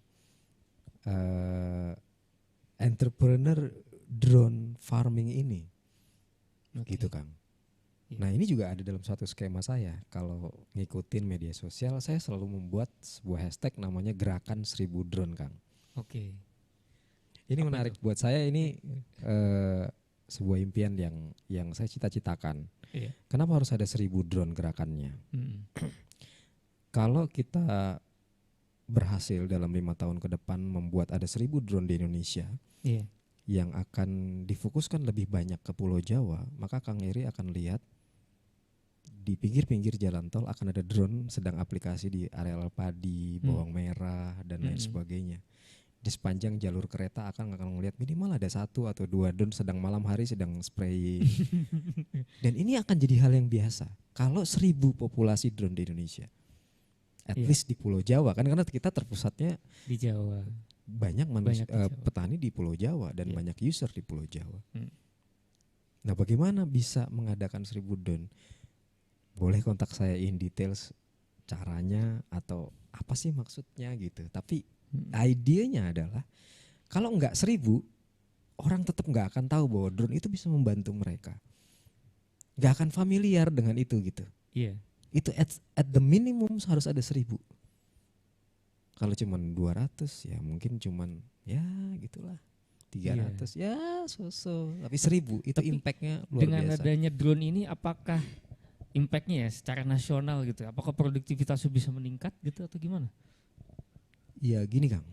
[SPEAKER 13] entrepreneur drone farming ini, gitu Kang. Nah ini juga ada dalam satu skema saya. Kalau ngikutin media sosial, saya selalu membuat sebuah hashtag namanya gerakan 1000 drone Kang.
[SPEAKER 1] Oke.
[SPEAKER 13] Ini menarik buat saya, ini sebuah impian yang saya cita-citakan. Kenapa harus ada 1000 drone gerakannya? Kalau kita berhasil dalam 5 tahun ke depan membuat ada 1000 drone di Indonesia yang akan difokuskan lebih banyak ke Pulau Jawa, maka Kang Eri akan lihat di pinggir-pinggir jalan tol akan ada drone sedang aplikasi di areal padi, bawang merah dan lain sebagainya. Di sepanjang jalur kereta akan melihat minimal ada 1 atau 2 drone sedang malam hari sedang spraying. Dan ini akan jadi hal yang biasa kalau 1000 populasi drone di Indonesia. At least di Pulau Jawa kan, karena kita terpusatnya
[SPEAKER 1] di Jawa.
[SPEAKER 13] Banyak petani di Pulau Jawa dan banyak user di Pulau Jawa. Nah, bagaimana bisa mengadakan 1000 drone? Boleh kontak saya in details caranya atau apa sih maksudnya gitu. Tapi idenya adalah kalau enggak 1000, orang tetap enggak akan tahu bahwa drone itu bisa membantu mereka. Enggak akan familiar dengan itu gitu.
[SPEAKER 1] Iya.
[SPEAKER 13] Itu at the minimum harus ada 1000. Kalau cuman 200 ya mungkin cuman ya gitulah 300 ya so-so. Tapi 1000 itu impactnya luar
[SPEAKER 1] dengan
[SPEAKER 13] biasa.
[SPEAKER 1] Dengan adanya drone ini apakah impactnya ya secara nasional gitu? Apakah produktivitas bisa meningkat gitu atau gimana?
[SPEAKER 13] Ya gini Kang.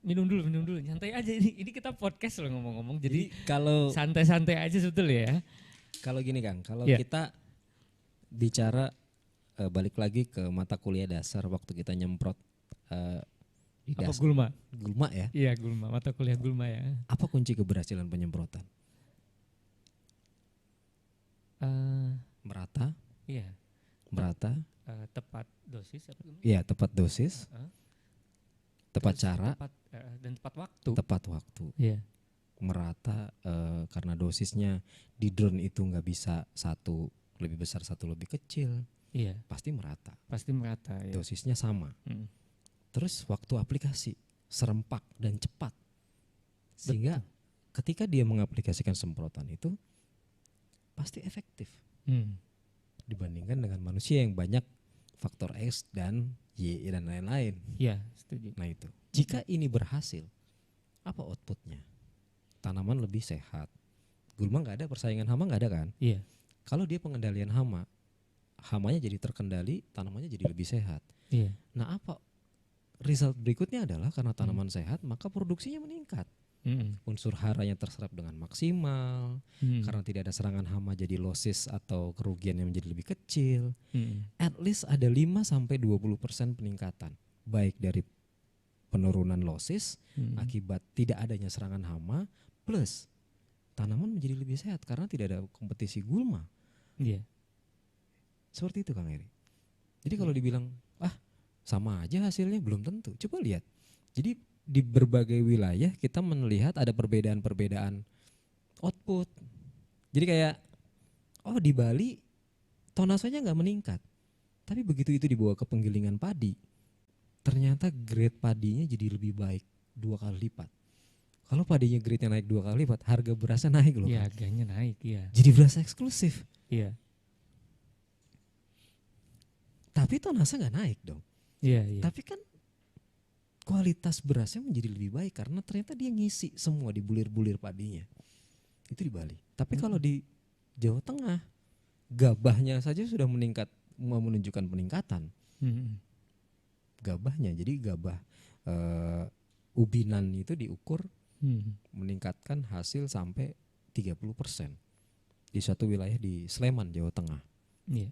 [SPEAKER 1] Minum dulu, nyantai aja ini kita podcast loh ngomong-ngomong. Jadi
[SPEAKER 13] kalau
[SPEAKER 1] santai-santai aja sebetulnya ya.
[SPEAKER 13] Kalau gini Kang, kalau
[SPEAKER 1] Ya.
[SPEAKER 13] kita bicara balik lagi ke mata kuliah dasar waktu kita nyemprot di
[SPEAKER 1] Apa gulma?
[SPEAKER 13] Gulma ya?
[SPEAKER 1] Iya gulma, mata kuliah gulma ya.
[SPEAKER 13] Apa kunci keberhasilan penyemprotan? Merata?
[SPEAKER 1] Iya.
[SPEAKER 13] Merata?
[SPEAKER 1] Tepat dosis apa gimana?
[SPEAKER 13] Iya, tepat dosis. Tepat
[SPEAKER 1] Terus
[SPEAKER 13] cara.
[SPEAKER 1] Dan tepat waktu.
[SPEAKER 13] Tepat waktu.
[SPEAKER 1] Iya.
[SPEAKER 13] Merata karena dosisnya di drone itu nggak bisa satu lebih besar satu lebih kecil.
[SPEAKER 1] Iya.
[SPEAKER 13] Pasti merata.
[SPEAKER 1] Pasti merata. Ya.
[SPEAKER 13] Dosisnya sama. Terus waktu aplikasi serempak dan cepat. Sehingga ketika dia mengaplikasikan semprotan itu pasti efektif. Dibandingkan dengan manusia yang banyak faktor X dan Y dan lain-lain.
[SPEAKER 1] Iya, setuju.
[SPEAKER 13] Nah itu. Jika ini berhasil, apa outputnya? Tanaman lebih sehat. Gulma nggak ada, persaingan hama nggak ada kan?
[SPEAKER 1] Iya.
[SPEAKER 13] Kalau dia pengendalian hama, hamanya jadi terkendali, tanamannya jadi lebih sehat.
[SPEAKER 1] Iya.
[SPEAKER 13] Nah apa result berikutnya adalah karena tanaman sehat, maka produksinya meningkat. Unsur haranya terserap dengan maksimal, karena tidak ada serangan hama jadi losses atau kerugian yang menjadi lebih kecil. At least ada 5-20% peningkatan, baik dari penurunan losses akibat tidak adanya serangan hama, plus tanaman menjadi lebih sehat karena tidak ada kompetisi gulma.
[SPEAKER 1] Iya.
[SPEAKER 13] Seperti itu Kang Eri. Jadi kalau dibilang sama aja hasilnya, belum tentu. Coba lihat. Jadi di berbagai wilayah kita melihat ada perbedaan-perbedaan output. Jadi kayak di Bali tonasenya nggak meningkat, tapi begitu itu dibawa ke penggilingan padi, ternyata grade padinya jadi lebih baik 2 kali lipat. Kalau padinya grade-nya naik 2 kali lipat, harga berasnya naik loh.
[SPEAKER 1] Iya, harganya naik, iya.
[SPEAKER 13] Jadi beras eksklusif.
[SPEAKER 1] Iya.
[SPEAKER 13] Tapi tonasnya nggak naik dong.
[SPEAKER 1] Iya, iya.
[SPEAKER 13] Tapi kan kualitas berasnya menjadi lebih baik karena ternyata dia ngisi semua di bulir-bulir padinya. Itu di Bali. Tapi kalau di Jawa Tengah, gabahnya saja sudah menunjukkan peningkatan. Gabahnya, jadi gabah ubinan itu diukur meningkatkan hasil sampai 30% di suatu wilayah di Sleman, Jawa Tengah.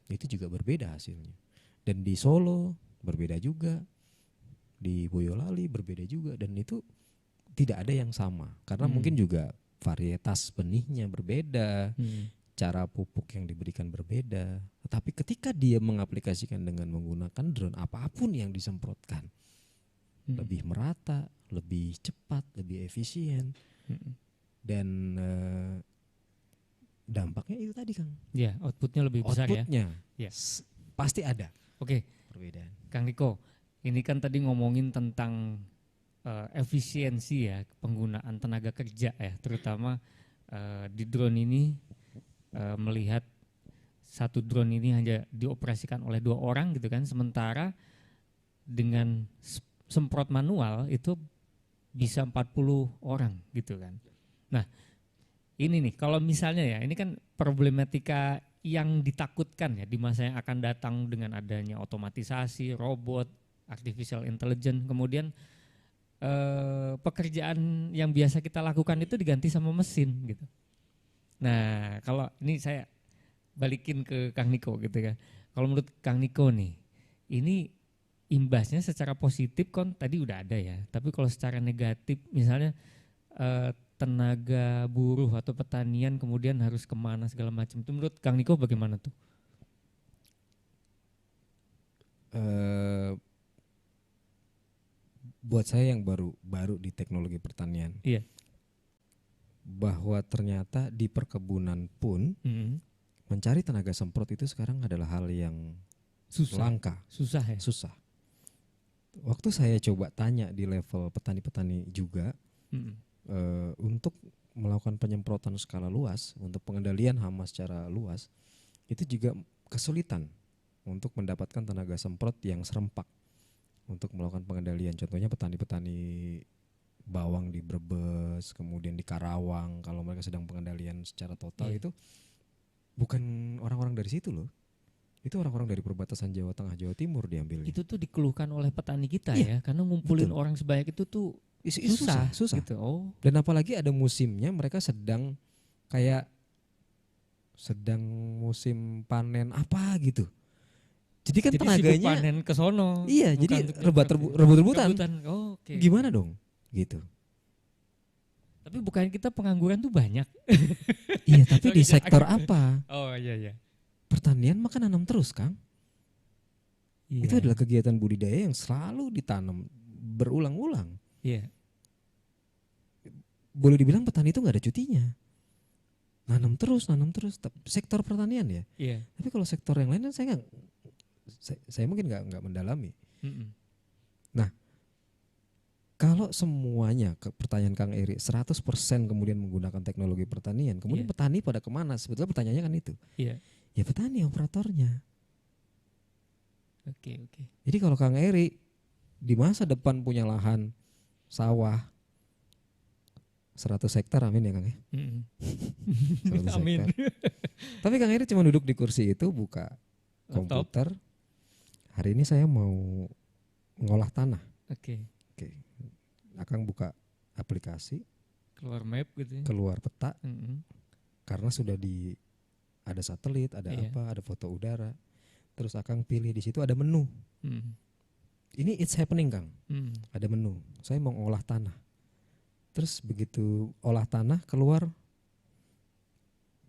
[SPEAKER 13] Itu juga berbeda hasilnya. Dan di Solo berbeda juga. Di Boyolali berbeda juga, dan itu tidak ada yang sama karena mungkin juga varietas benihnya berbeda, cara pupuk yang diberikan berbeda. Tetapi ketika dia mengaplikasikan dengan menggunakan drone, apapun yang disemprotkan lebih merata, lebih cepat, lebih efisien, dan dampaknya itu tadi Kang.
[SPEAKER 1] Ya, outputnya lebih besar ya.
[SPEAKER 13] Outputnya pasti ada.
[SPEAKER 1] Oke,
[SPEAKER 13] perbedaan.
[SPEAKER 1] Kang Niko. Ini kan tadi ngomongin tentang efisiensi ya penggunaan tenaga kerja ya, terutama di drone ini melihat satu drone ini hanya dioperasikan oleh 2 orang gitu kan, sementara dengan semprot manual itu bisa 40 orang gitu kan. Nah ini nih kalau misalnya ya, ini kan problematika yang ditakutkan ya di masa yang akan datang dengan adanya otomatisasi, robot, artificial intelligence, kemudian pekerjaan yang biasa kita lakukan itu diganti sama mesin gitu. Nah kalau ini saya balikin ke Kang Niko gitu kan. Kalau menurut Kang Niko nih, ini imbasnya secara positif kan tadi udah ada ya. Tapi kalau secara negatif misalnya tenaga buruh atau pertanian kemudian harus kemana segala macam. Itu menurut Kang Niko bagaimana tuh?
[SPEAKER 13] Buat saya yang baru di teknologi pertanian, bahwa ternyata di perkebunan pun mencari tenaga semprot itu sekarang adalah hal yang langka,
[SPEAKER 1] susah ya.
[SPEAKER 13] Susah. Waktu saya coba tanya di level petani-petani juga untuk melakukan penyemprotan skala luas untuk pengendalian hama secara luas, itu juga kesulitan untuk mendapatkan tenaga semprot yang serempak. untuk melakukan pengendalian. Contohnya petani-petani bawang di Brebes, kemudian di Karawang, kalau mereka sedang pengendalian secara total itu bukan orang-orang dari situ loh. Itu orang-orang dari perbatasan Jawa Tengah, Jawa Timur diambilnya.
[SPEAKER 1] Itu tuh dikeluhkan oleh petani kita ya, karena ngumpulin orang sebanyak itu tuh susah. Gitu. Oh.
[SPEAKER 13] Dan apalagi ada musimnya, mereka sedang musim panen apa gitu. Jadi kan tenaganya
[SPEAKER 1] panen ke sono.
[SPEAKER 13] Iya, jadi rebut-rebutan.
[SPEAKER 1] Oh, okay.
[SPEAKER 13] Gimana dong? Gitu.
[SPEAKER 1] Tapi bukan kita pengangguran tuh banyak.
[SPEAKER 13] Iya, tapi di sektor apa?
[SPEAKER 1] Oh iya.
[SPEAKER 13] Pertanian maka nanam terus, Kang.
[SPEAKER 1] Iya.
[SPEAKER 13] Itu adalah kegiatan budidaya yang selalu ditanam berulang-ulang.
[SPEAKER 1] Iya.
[SPEAKER 13] Boleh dibilang petani itu nggak ada cutinya. Nanam terus. Sektor pertanian ya.
[SPEAKER 1] Iya.
[SPEAKER 13] Tapi kalau sektor yang lain saya mungkin nggak mendalami. Nah, kalau semuanya, pertanyaan Kang Eri, 100% kemudian menggunakan teknologi pertanian, kemudian petani pada kemana? Sebetulnya pertanyaannya kan itu.
[SPEAKER 1] Iya.
[SPEAKER 13] Ya petani operatornya.
[SPEAKER 1] Oke.
[SPEAKER 13] Jadi kalau Kang Eri di masa depan punya lahan sawah 100 hektar, amin ya Kang ya. 100
[SPEAKER 1] amin.
[SPEAKER 13] hektar. Tapi Kang Eri cuma duduk di kursi itu, buka komputer. Hari ini saya mau ngolah tanah.
[SPEAKER 1] Oke.
[SPEAKER 13] Akang buka aplikasi,
[SPEAKER 1] keluar map gitu ya.
[SPEAKER 13] Keluar peta. Karena sudah ada satelit, ada ada foto udara. Terus Akang pilih di situ ada menu. Ini it's happening, Kang. Ada menu. Saya mau ngolah tanah. Terus begitu olah tanah, keluar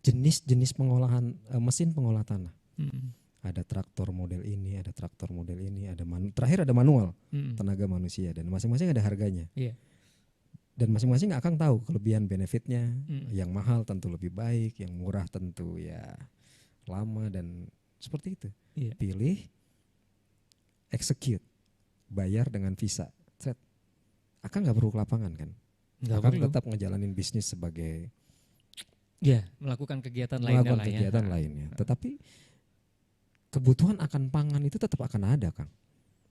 [SPEAKER 13] jenis-jenis pengolahan, mesin pengolah tanah. Ada traktor model ini, ada traktor model ini, terakhir ada manual, tenaga manusia, dan masing-masing ada harganya. Dan masing-masing Akang tahu kelebihan benefitnya. Yang mahal tentu lebih baik, yang murah tentu ya lama, dan seperti itu. Pilih, execute, bayar dengan Visa. Akang nggak perlu ke lapangan kan? Akang tetap ngejalanin bisnis sebagai
[SPEAKER 1] melakukan kegiatan
[SPEAKER 13] lainnya. Tetapi kebutuhan akan pangan itu tetap akan ada, Kang.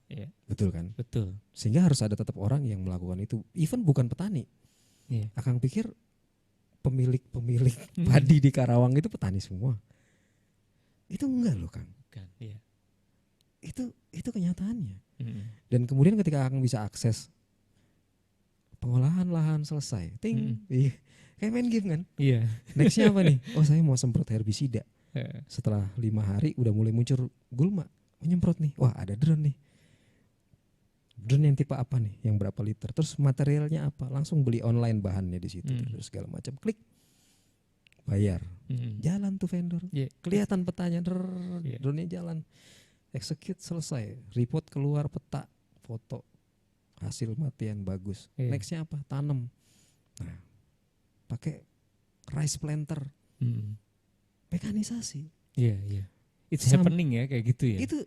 [SPEAKER 1] Iya.
[SPEAKER 13] Betul kan?
[SPEAKER 1] Betul.
[SPEAKER 13] Sehingga harus ada tetap orang yang melakukan itu. Even bukan petani. Akang pikir pemilik padi di Karawang itu petani semua. Itu enggak loh, Kang.
[SPEAKER 1] Bukan, iya.
[SPEAKER 13] Itu kenyataannya. Dan kemudian ketika Akang bisa akses pengolahan lahan selesai, kayak main game kan?
[SPEAKER 1] Iya.
[SPEAKER 13] Nextnya apa nih? Oh, saya mau semprot herbisida. Setelah 5 hari udah mulai muncul gulma, menyemprot nih. Wah, ada drone nih. Drone yang tipe apa nih? Yang berapa liter? Terus materialnya apa? Langsung beli online bahannya di situ. Terus segala macam. Klik, bayar. Jalan tuh vendor. Kelihatan petanya, drone-nya jalan. Execute, selesai. Report keluar, peta, foto, hasil matian bagus. Nextnya apa? Tanam. Nah, pakai rice planter. Mekanisasi.
[SPEAKER 1] Iya. It's happening ya, kayak gitu ya.
[SPEAKER 13] Itu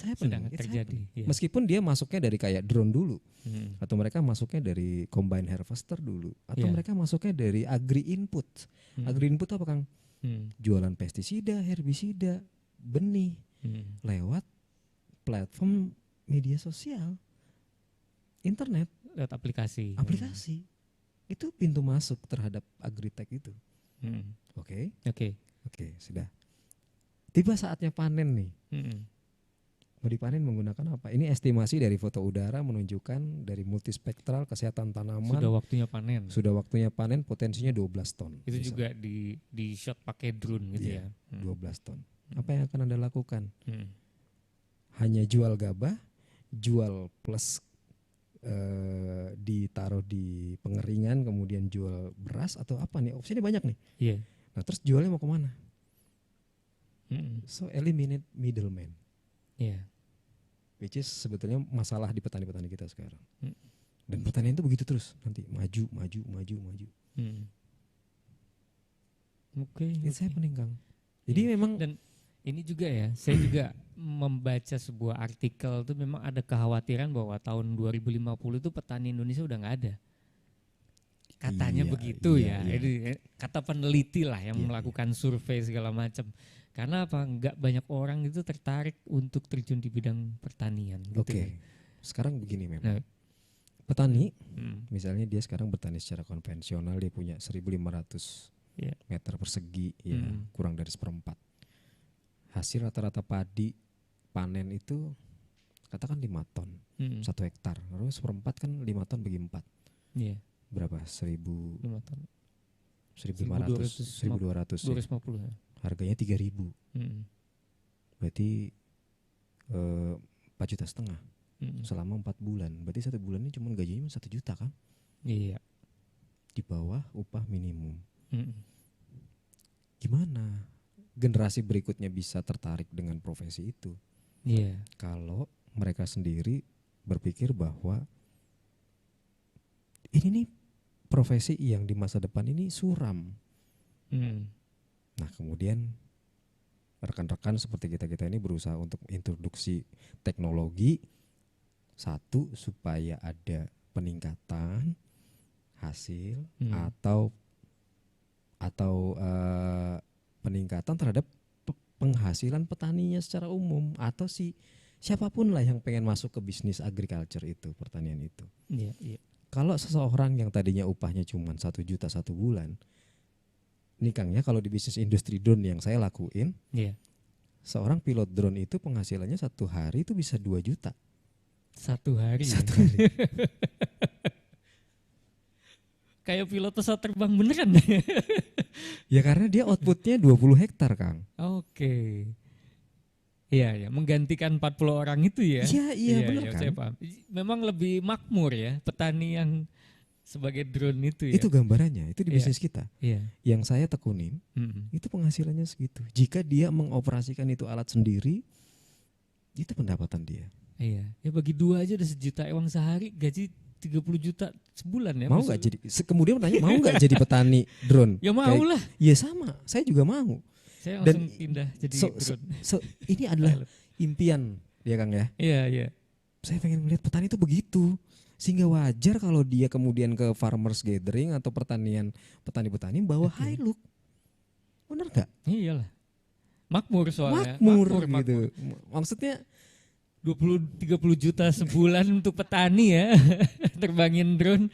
[SPEAKER 13] happening.
[SPEAKER 1] Sedang terjadi.
[SPEAKER 13] Meskipun dia masuknya dari kayak drone dulu, atau mereka masuknya dari combine harvester dulu, atau mereka masuknya dari agri input. Agri input apa, Kang? Jualan pestisida, herbisida, benih lewat platform media sosial, internet,
[SPEAKER 1] lewat aplikasi.
[SPEAKER 13] Itu pintu masuk terhadap agritech itu. Oke, sudah. Tiba saatnya panen nih. Mau dipanen menggunakan apa? Ini estimasi dari foto udara menunjukkan dari multispektral kesehatan tanaman. Sudah waktunya panen, potensinya 12 ton.
[SPEAKER 1] Itu misal. Juga di shot pakai drone gitu ya.
[SPEAKER 13] 12 ton. Apa yang akan Anda lakukan? Hanya jual gabah, jual plus ditaruh di pengeringan, kemudian jual beras, atau apa nih? Opsinya banyak nih. Nah, terus jualnya mau kemana? So eliminate middleman. Which is sebetulnya masalah di petani-petani kita sekarang. Dan pertanian itu begitu terus, nanti maju. It's happening, Kang. Jadi memang,
[SPEAKER 1] dan ini juga ya, saya juga membaca sebuah artikel tuh memang ada kekhawatiran bahwa tahun 2050 itu petani Indonesia udah nggak ada. Katanya begitu ya. Jadi kata peneliti lah yang melakukan survei segala macam. Karena apa? Nggak banyak orang itu tertarik untuk terjun di bidang pertanian. Gitu.
[SPEAKER 13] Sekarang begini memang. Petani, misalnya dia sekarang bertani secara konvensional, dia punya 1.500 meter persegi, ya kurang dari 1/4. Hasil rata-rata padi panen itu katakan 5 ton, 1 hektar. Lalu 1/4 kan 5 ton bagi 4. Berapa?
[SPEAKER 1] 5 ton.
[SPEAKER 13] 1.500, 1.200.
[SPEAKER 1] 250 ya.
[SPEAKER 13] Harganya 3.000. Berarti 4,5 juta. Selama 4 bulan. Berarti 1 bulan ini cuma gajinya 1 juta kan?
[SPEAKER 1] Iya.
[SPEAKER 13] Di bawah upah minimum. Gimana generasi berikutnya bisa tertarik dengan profesi itu?
[SPEAKER 1] Iya.
[SPEAKER 13] Kalau mereka sendiri berpikir bahwa ini nih profesi yang di masa depan ini suram. Nah, kemudian rekan-rekan seperti kita-kita ini berusaha untuk introduksi teknologi, satu supaya ada peningkatan hasil atau peningkatan terhadap penghasilan petaninya secara umum, atau siapapun lah yang pengen masuk ke bisnis agriculture itu, pertanian itu.
[SPEAKER 1] Iya.
[SPEAKER 13] Kalau seseorang yang tadinya upahnya cuma 1 juta 1 bulan, nih Kang ya, kalau di bisnis industri drone yang saya lakuin, seorang pilot drone itu penghasilannya 1 hari itu bisa 2 juta.
[SPEAKER 1] 1 hari. Kayak pilot pesawat terbang beneran.
[SPEAKER 13] Ya karena dia outputnya 20 hektar Kang.
[SPEAKER 1] Oke. Iya, menggantikan 40 orang itu ya.
[SPEAKER 13] Iya, benar kan.
[SPEAKER 1] Saya paham. Memang lebih makmur ya petani yang sebagai drone itu ya.
[SPEAKER 13] Itu gambarannya, itu di bisnis kita.
[SPEAKER 1] Iya.
[SPEAKER 13] Yang saya tekunin, itu penghasilannya segitu. Jika dia mengoperasikan itu alat sendiri, itu pendapatan dia.
[SPEAKER 1] Iya, ya bagi 2 aja udah 1 juta uang sehari, gaji 30 juta sebulan ya.
[SPEAKER 13] Mau nggak jadi? Kemudian bertanya, mau nggak jadi petani drone?
[SPEAKER 1] Ya mau lah.
[SPEAKER 13] Ya sama, saya juga mau.
[SPEAKER 1] Saya langsung pindah jadi drone.
[SPEAKER 13] Ini adalah impian ya Kang ya.
[SPEAKER 1] Iya.
[SPEAKER 13] Saya pengen melihat petani itu begitu, sehingga wajar kalau dia kemudian ke farmers gathering atau petani-petani bawa Hilux. Benar nggak?
[SPEAKER 1] Iyalah. Makmur soalnya.
[SPEAKER 13] Makmur gitu. Maksudnya
[SPEAKER 1] 20-30 juta sebulan untuk petani ya. Terbangin drone.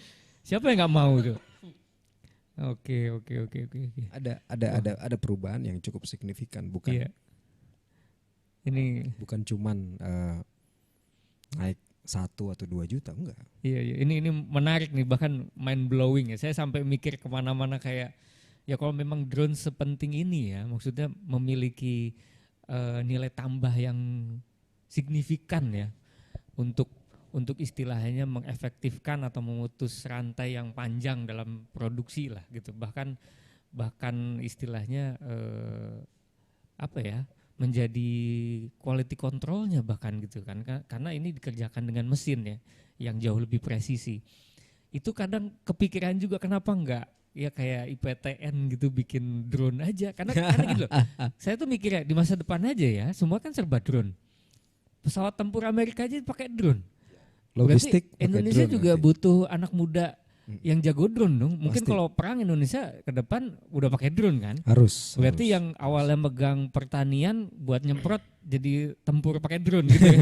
[SPEAKER 1] Siapa yang nggak mau tuh? Oke.
[SPEAKER 13] Ada perubahan yang cukup signifikan, bukan?
[SPEAKER 1] Iya. Ini
[SPEAKER 13] bukan cuman naik 1 atau 2 juta, enggak.
[SPEAKER 1] Iya. Ini menarik nih, bahkan mind blowing ya. Saya sampai mikir kemana-mana kayak, ya kalau memang drone sepenting ini ya, maksudnya memiliki nilai tambah yang signifikan ya untuk istilahnya mengefektifkan atau memutus rantai yang panjang dalam produksi lah gitu, bahkan istilahnya menjadi quality controlnya bahkan gitu kan, karena ini dikerjakan dengan mesin ya yang jauh lebih presisi. Itu kadang kepikiran juga kenapa enggak ya kayak IPTN gitu bikin drone aja, karena gitu loh. Saya tuh mikirnya di masa depan aja ya semua kan serba drone. Pesawat tempur Amerika aja pakai drone.
[SPEAKER 13] Logistik.
[SPEAKER 1] Berarti Indonesia juga butuh anak muda yang jago drone dong. Mungkin kalau perang Indonesia ke depan udah pakai drone kan?
[SPEAKER 13] Harus.
[SPEAKER 1] Berarti yang awalnya megang pertanian buat nyemprot jadi tempur pakai drone gitu ya.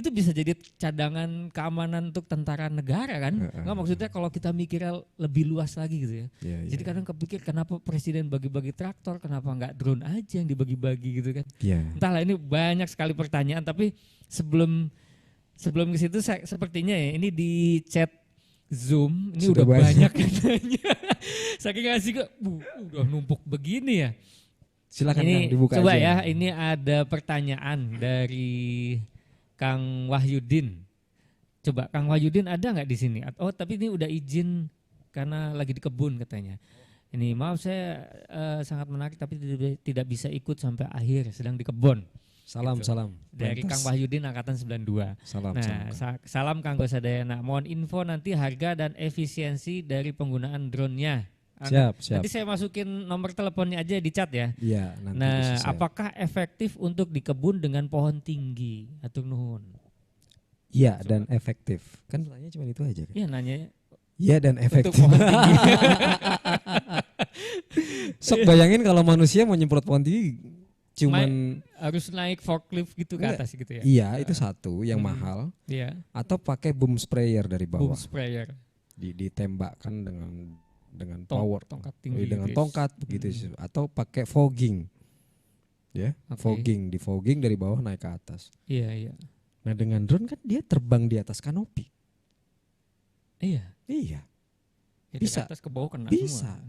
[SPEAKER 1] Itu bisa jadi cadangan keamanan untuk tentara negara kan? Nggak, maksudnya kalau kita mikirnya lebih luas lagi gitu ya. Jadi kadang kepikir kenapa presiden bagi-bagi traktor, kenapa nggak drone aja yang dibagi-bagi gitu kan? Entahlah, ini banyak sekali pertanyaan, tapi sebelum ke situ sepertinya ya ini di chat Zoom ini sudah udah banyak yang nanya. Saking asik kok udah numpuk begini ya.
[SPEAKER 13] Silakan
[SPEAKER 1] ini,
[SPEAKER 13] Kang, dibuka
[SPEAKER 1] coba
[SPEAKER 13] aja.
[SPEAKER 1] Ya, ini ada pertanyaan dari Kang Wahyudin. Coba Kang Wahyudin ada nggak di sini? Oh, tapi ini udah izin karena lagi di kebun katanya. Ini maaf saya sangat menarik tapi tidak bisa ikut sampai akhir, sedang di kebun.
[SPEAKER 13] Salam.
[SPEAKER 1] Dari Kang Wahyudin angkatan 92. Salam Kang Gosadayana. Mohon info nanti harga dan efisiensi dari penggunaan drone-nya.
[SPEAKER 13] Siap.
[SPEAKER 1] Nanti saya masukin nomor teleponnya aja di chat ya.
[SPEAKER 13] Iya, nanti
[SPEAKER 1] apakah efektif untuk di kebun dengan pohon tinggi? Atur nuhun.
[SPEAKER 13] Iya, dan efektif. Kan nanya cuma itu aja kan?
[SPEAKER 1] Iya, nanya.
[SPEAKER 13] Iya, dan efektif.
[SPEAKER 1] Untuk pohon tinggi.
[SPEAKER 13] Sok bayangin kalau manusia mau nyemprot pohon tinggi cuman
[SPEAKER 1] harus naik forklift gitu ke atas gitu ya.
[SPEAKER 13] Iya, itu satu yang mahal.
[SPEAKER 1] Iya.
[SPEAKER 13] Atau pakai boom sprayer dari bawah.
[SPEAKER 1] Boom sprayer.
[SPEAKER 13] Ditembakkan dengan power,
[SPEAKER 1] tongkat tinggi
[SPEAKER 13] dengan
[SPEAKER 1] gitu.
[SPEAKER 13] tongkat begitu. Atau pakai fogging. Ya, fogging, di fogging dari bawah naik ke atas.
[SPEAKER 1] Iya, iya.
[SPEAKER 13] Nah, dengan drone kan dia terbang di atas kanopi.
[SPEAKER 1] Iya.
[SPEAKER 13] Iya.
[SPEAKER 1] Ya,
[SPEAKER 13] Bisa.
[SPEAKER 1] Ke atas ke bawah kena
[SPEAKER 13] Bisa.
[SPEAKER 1] semua.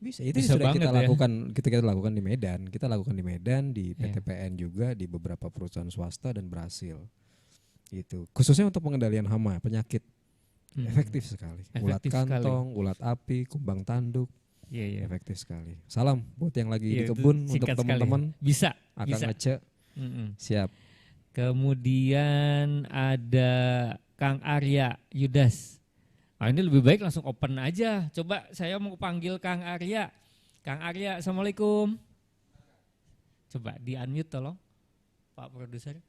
[SPEAKER 13] Bisa. Itu
[SPEAKER 1] Bisa
[SPEAKER 13] sudah
[SPEAKER 1] banget
[SPEAKER 13] kita
[SPEAKER 1] ya.
[SPEAKER 13] lakukan, kita lakukan di Medan. Kita lakukan di Medan, di
[SPEAKER 1] Iya.
[SPEAKER 13] PTPN juga, di beberapa perusahaan swasta dan berhasil. Itu. Khususnya untuk pengendalian hama, penyakit. Efektif sekali. Ulat
[SPEAKER 1] Efektif
[SPEAKER 13] kantong, ulat api, kumbang tanduk.
[SPEAKER 1] Iya, iya.
[SPEAKER 13] Efektif sekali. Salam buat yang lagi di
[SPEAKER 1] Iya, itu
[SPEAKER 13] kebun untuk
[SPEAKER 1] singkat sekali.
[SPEAKER 13] teman-teman.
[SPEAKER 1] Bisa.
[SPEAKER 13] Akan
[SPEAKER 1] Bisa.
[SPEAKER 13] ngecek. Siap.
[SPEAKER 1] Kemudian ada Kang Arya Yudas. Nah, ini lebih baik langsung open aja. Coba saya mau panggil Kang Arya. Kang Arya, Assalamualaikum. Coba di-unmute tolong, Pak Produser.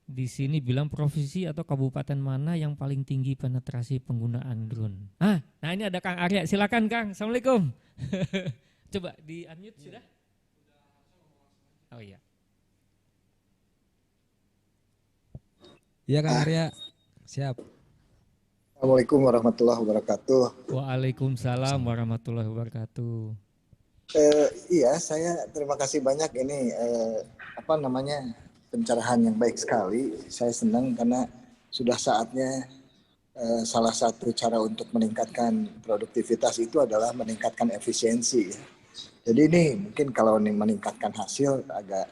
[SPEAKER 1] Di sini bilang provinsi atau kabupaten mana yang paling tinggi penetrasi penggunaan drone. Nah ini ada Kang Arya. Silakan Kang. Assalamualaikum. Coba di-unmute sudah? Oh iya.
[SPEAKER 13] Iya Kang Arya. Siap.
[SPEAKER 7] Assalamualaikum warahmatullahi wabarakatuh.
[SPEAKER 1] Waalaikumsalam warahmatullahi wabarakatuh.
[SPEAKER 7] Iya, saya terima kasih banyak ini pencerahan yang baik sekali. Saya senang karena sudah saatnya salah satu cara untuk meningkatkan produktivitas itu adalah meningkatkan efisiensi. Ya. Jadi ini mungkin kalau meningkatkan hasil agak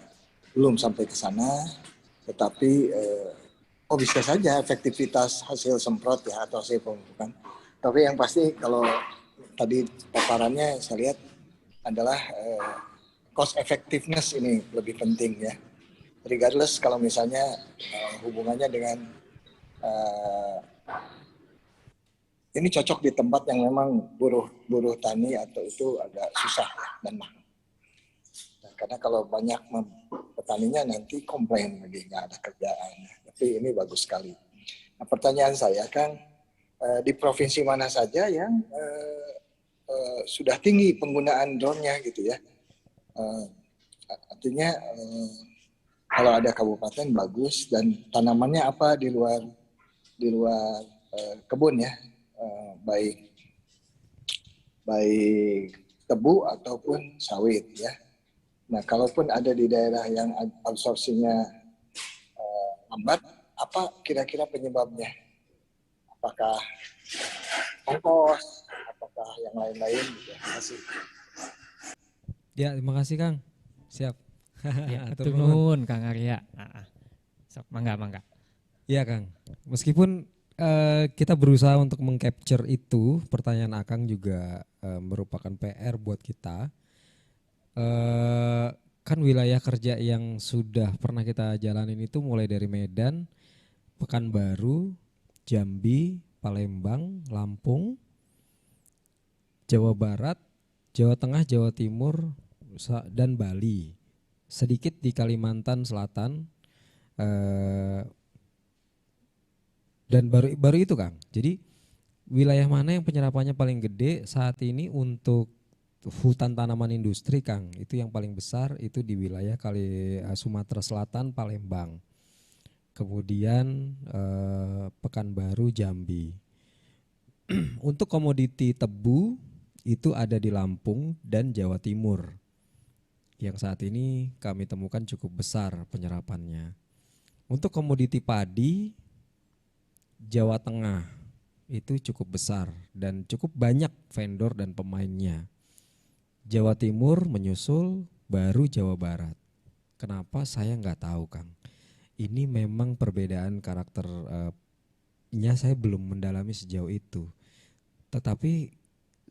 [SPEAKER 7] belum sampai ke sana, tetapi bisa saja efektivitas hasil semprot ya atau hasil pemupukan. Tapi yang pasti kalau tadi paparannya saya lihat adalah cost effectiveness ini lebih penting ya. Regardless kalau misalnya hubungannya dengan ini cocok di tempat yang memang buruh tani atau itu agak susah ya, dan mahal. Nah, karena kalau banyak petaninya nanti komplain lagi nggak ada kerjaan. Tapi ini bagus sekali. Nah, pertanyaan saya Kang, di provinsi mana saja yang sudah tinggi penggunaan drone-nya gitu ya? Artinya kalau ada kabupaten bagus dan tanamannya apa di luar kebun ya, baik tebu ataupun sawit ya. Nah, kalaupun ada di daerah yang absorpsinya lambat, apa kira-kira penyebabnya? Apakah ongkos, apakah yang lain-lain? Terima kasih.
[SPEAKER 13] Ya, terima kasih Kang. Siap.
[SPEAKER 1] Ya, atur nuhun Kang Arya. Sok, mangga.
[SPEAKER 13] Iya Kang. Meskipun kita berusaha untuk mengcapture itu, pertanyaan Akang juga merupakan PR buat kita. Kan wilayah kerja yang sudah pernah kita jalanin itu mulai dari Medan, Pekanbaru, Jambi, Palembang, Lampung, Jawa Barat, Jawa Tengah, Jawa Timur, dan Bali. Sedikit di Kalimantan Selatan, dan baru itu Kang. Jadi wilayah mana yang penyerapannya paling gede saat ini untuk hutan tanaman industri Kang, itu yang paling besar itu di wilayah Sumatera Selatan, Palembang, kemudian Pekanbaru, Jambi. Untuk komoditi tebu itu ada di Lampung dan Jawa Timur yang saat ini kami temukan cukup besar penyerapannya. Untuk komoditi padi Jawa Tengah itu cukup besar dan cukup banyak vendor dan pemainnya. Jawa Timur menyusul, baru Jawa Barat. Kenapa saya nggak tahu Kang. Ini memang perbedaan karakternya saya belum mendalami sejauh itu. Tetapi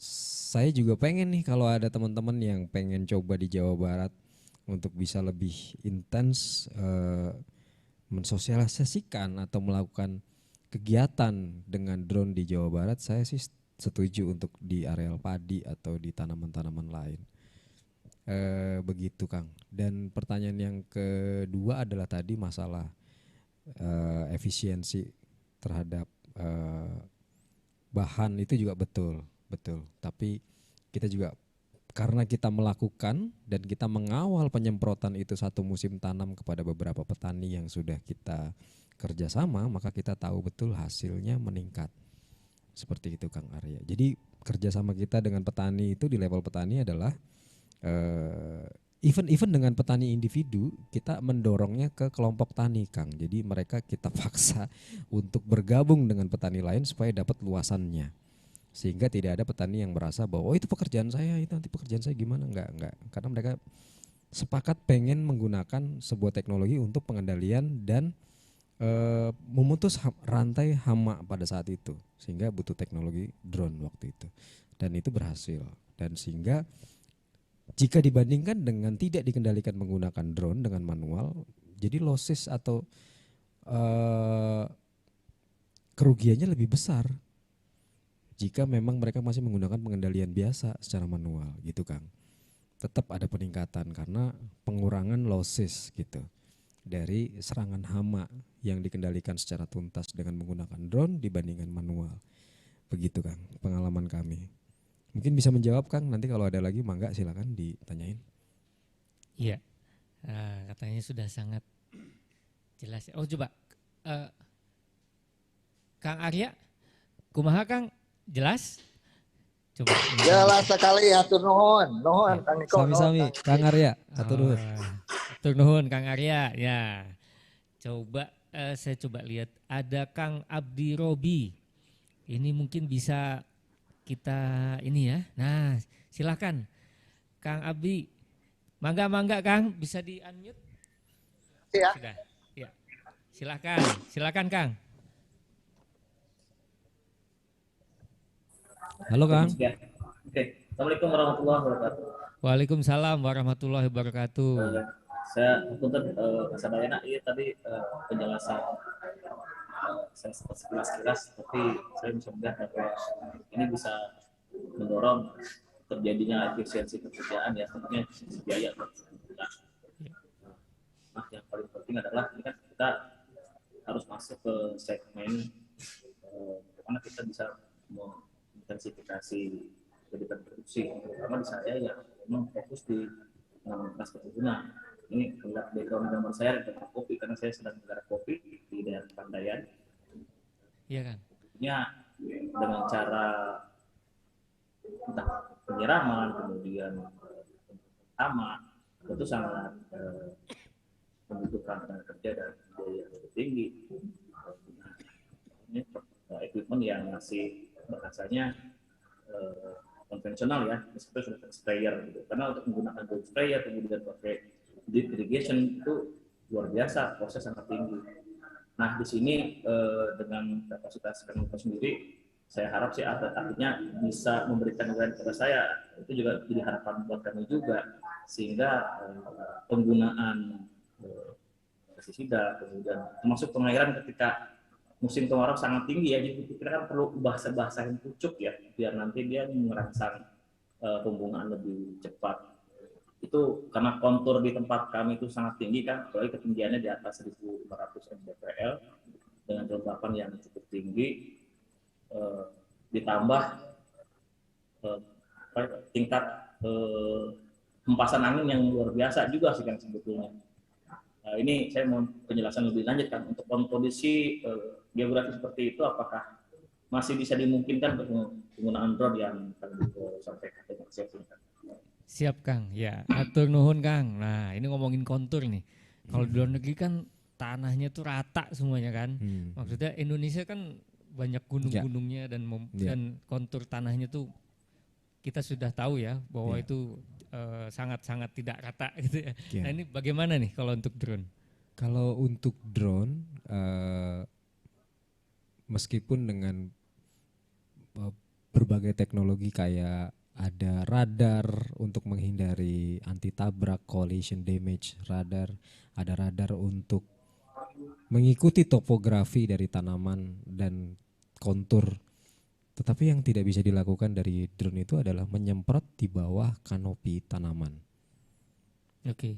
[SPEAKER 13] saya juga pengen nih kalau ada teman-teman yang pengen coba di Jawa Barat untuk bisa lebih intens mensosialisasikan atau melakukan kegiatan dengan drone di Jawa Barat, saya sih setuju untuk di areal padi atau di tanaman-tanaman lain. Begitu Kang. Dan pertanyaan yang kedua adalah tadi masalah efisiensi terhadap bahan itu juga betul. Tapi kita juga karena kita melakukan dan kita mengawal penyemprotan itu satu musim tanam kepada beberapa petani yang sudah kita kerjasama, maka kita tahu betul hasilnya meningkat. Seperti itu Kang Arya. Jadi kerjasama kita dengan petani itu di level petani adalah even dengan petani individu kita mendorongnya ke kelompok tani Kang. Jadi mereka kita paksa untuk bergabung dengan petani lain supaya dapat luasannya. Sehingga tidak ada petani yang merasa bahwa itu pekerjaan saya, itu nanti pekerjaan saya gimana, enggak. Karena mereka sepakat pengen menggunakan sebuah teknologi untuk pengendalian dan memutus rantai hama pada saat itu. Sehingga butuh teknologi drone waktu itu. Dan itu berhasil. Dan sehingga jika dibandingkan dengan tidak dikendalikan menggunakan drone dengan manual, jadi losses atau kerugiannya lebih besar jika memang mereka masih menggunakan pengendalian biasa secara manual gitu Kang. Tetap ada peningkatan karena pengurangan losses gitu dari serangan hama yang dikendalikan secara tuntas dengan menggunakan drone dibandingkan manual. Begitu Kang pengalaman kami. Mungkin bisa menjawab Kang, nanti kalau ada lagi mangga silakan ditanyain.
[SPEAKER 1] Iya, katanya sudah sangat jelas. Oh coba, Kang Arya, kumaha Kang, jelas? Coba.
[SPEAKER 7] Jelas sekali, atur nuhun, Kang Niko.
[SPEAKER 13] Sami-sami, Kang Arya, atur nuhun.
[SPEAKER 1] Atur nuhun Kang Arya, ya. Coba saya coba lihat, ada Kang Abdi Robi. Ini mungkin bisa kita ini ya. Nah, silakan Kang Abdi. Mangga Kang, bisa di-unmute?
[SPEAKER 7] Ya.
[SPEAKER 1] Sudah. Ya. Silakan Kang.
[SPEAKER 13] Halo Kang.
[SPEAKER 15] Ya. Oke. Assalamualaikum warahmatullahi wabarakatuh.
[SPEAKER 1] Waalaikumsalam warahmatullahi wabarakatuh.
[SPEAKER 15] Saya punten sadayana ieu tadi penjelasan saya sekilas, tapi saya bisa melihat bahwa ini bisa mendorong terjadinya efisiensi pekerjaan ya, tentunya efisiensi biaya. Nah, yang paling penting adalah ini kan kita harus masuk ke segmen bagaimana kita bisa mengintensifikasi kegiatan produksi, terutama di saya yang memang fokus di kelas pengguna. Ini lihat background gambar saya tentang kopi karena saya sedang menggarap kopi di daerah Pandayan.
[SPEAKER 1] Iya kan?
[SPEAKER 15] Tentunya dengan cara entah penyiraman, kemudian pertama itu sangat membutuhkan tenaga kerja dan biaya yang lebih tinggi. Ini equipment yang masih bahasanya konvensional ya, meskipun sudah sprayer gitu. Karena untuk menggunakan drone sprayer kemudian pakai drip irrigation itu luar biasa, proses sangat tinggi. Nah di sini dengan kapasitas kami sendiri, saya harap sih artinya bisa memberikan nilai kepada saya. Itu juga jadi harapan buat kami juga, sehingga penggunaan pestisida kemudian termasuk pengairan ketika musim kemarau sangat tinggi ya, jadi kita kan perlu bahasa yang pucuk ya, biar nanti dia merangsang pembungaan lebih cepat. Itu karena kontur di tempat kami itu sangat tinggi kan, apalagi ketinggiannya di atas 1.500 mdpl dengan kelembapan yang cukup tinggi, ditambah tingkat hempasan angin yang luar biasa juga sih kan sebetulnya. Nah, ini saya mau penjelasan lebih lanjut kan, untuk kondisi geografi seperti itu apakah masih bisa dimungkinkan penggunaan drone yang akan disampaikan dengan siap-siap.
[SPEAKER 1] Siap Kang, ya atur nuhun Kang. Nah ini ngomongin kontur nih. Kalau di luar negeri kan tanahnya tuh rata semuanya kan. Maksudnya Indonesia kan banyak gunung-gunungnya dan kontur tanahnya tuh kita sudah tahu ya bahwa itu sangat-sangat tidak rata gitu ya. Nah ini bagaimana nih kalau untuk drone?
[SPEAKER 13] Kalau untuk drone, meskipun dengan berbagai teknologi kayak ada radar untuk menghindari anti tabrak, collision damage radar, ada radar untuk mengikuti topografi dari tanaman dan kontur. Tetapi yang tidak bisa dilakukan dari drone itu adalah menyemprot di bawah kanopi tanaman.
[SPEAKER 1] Oke.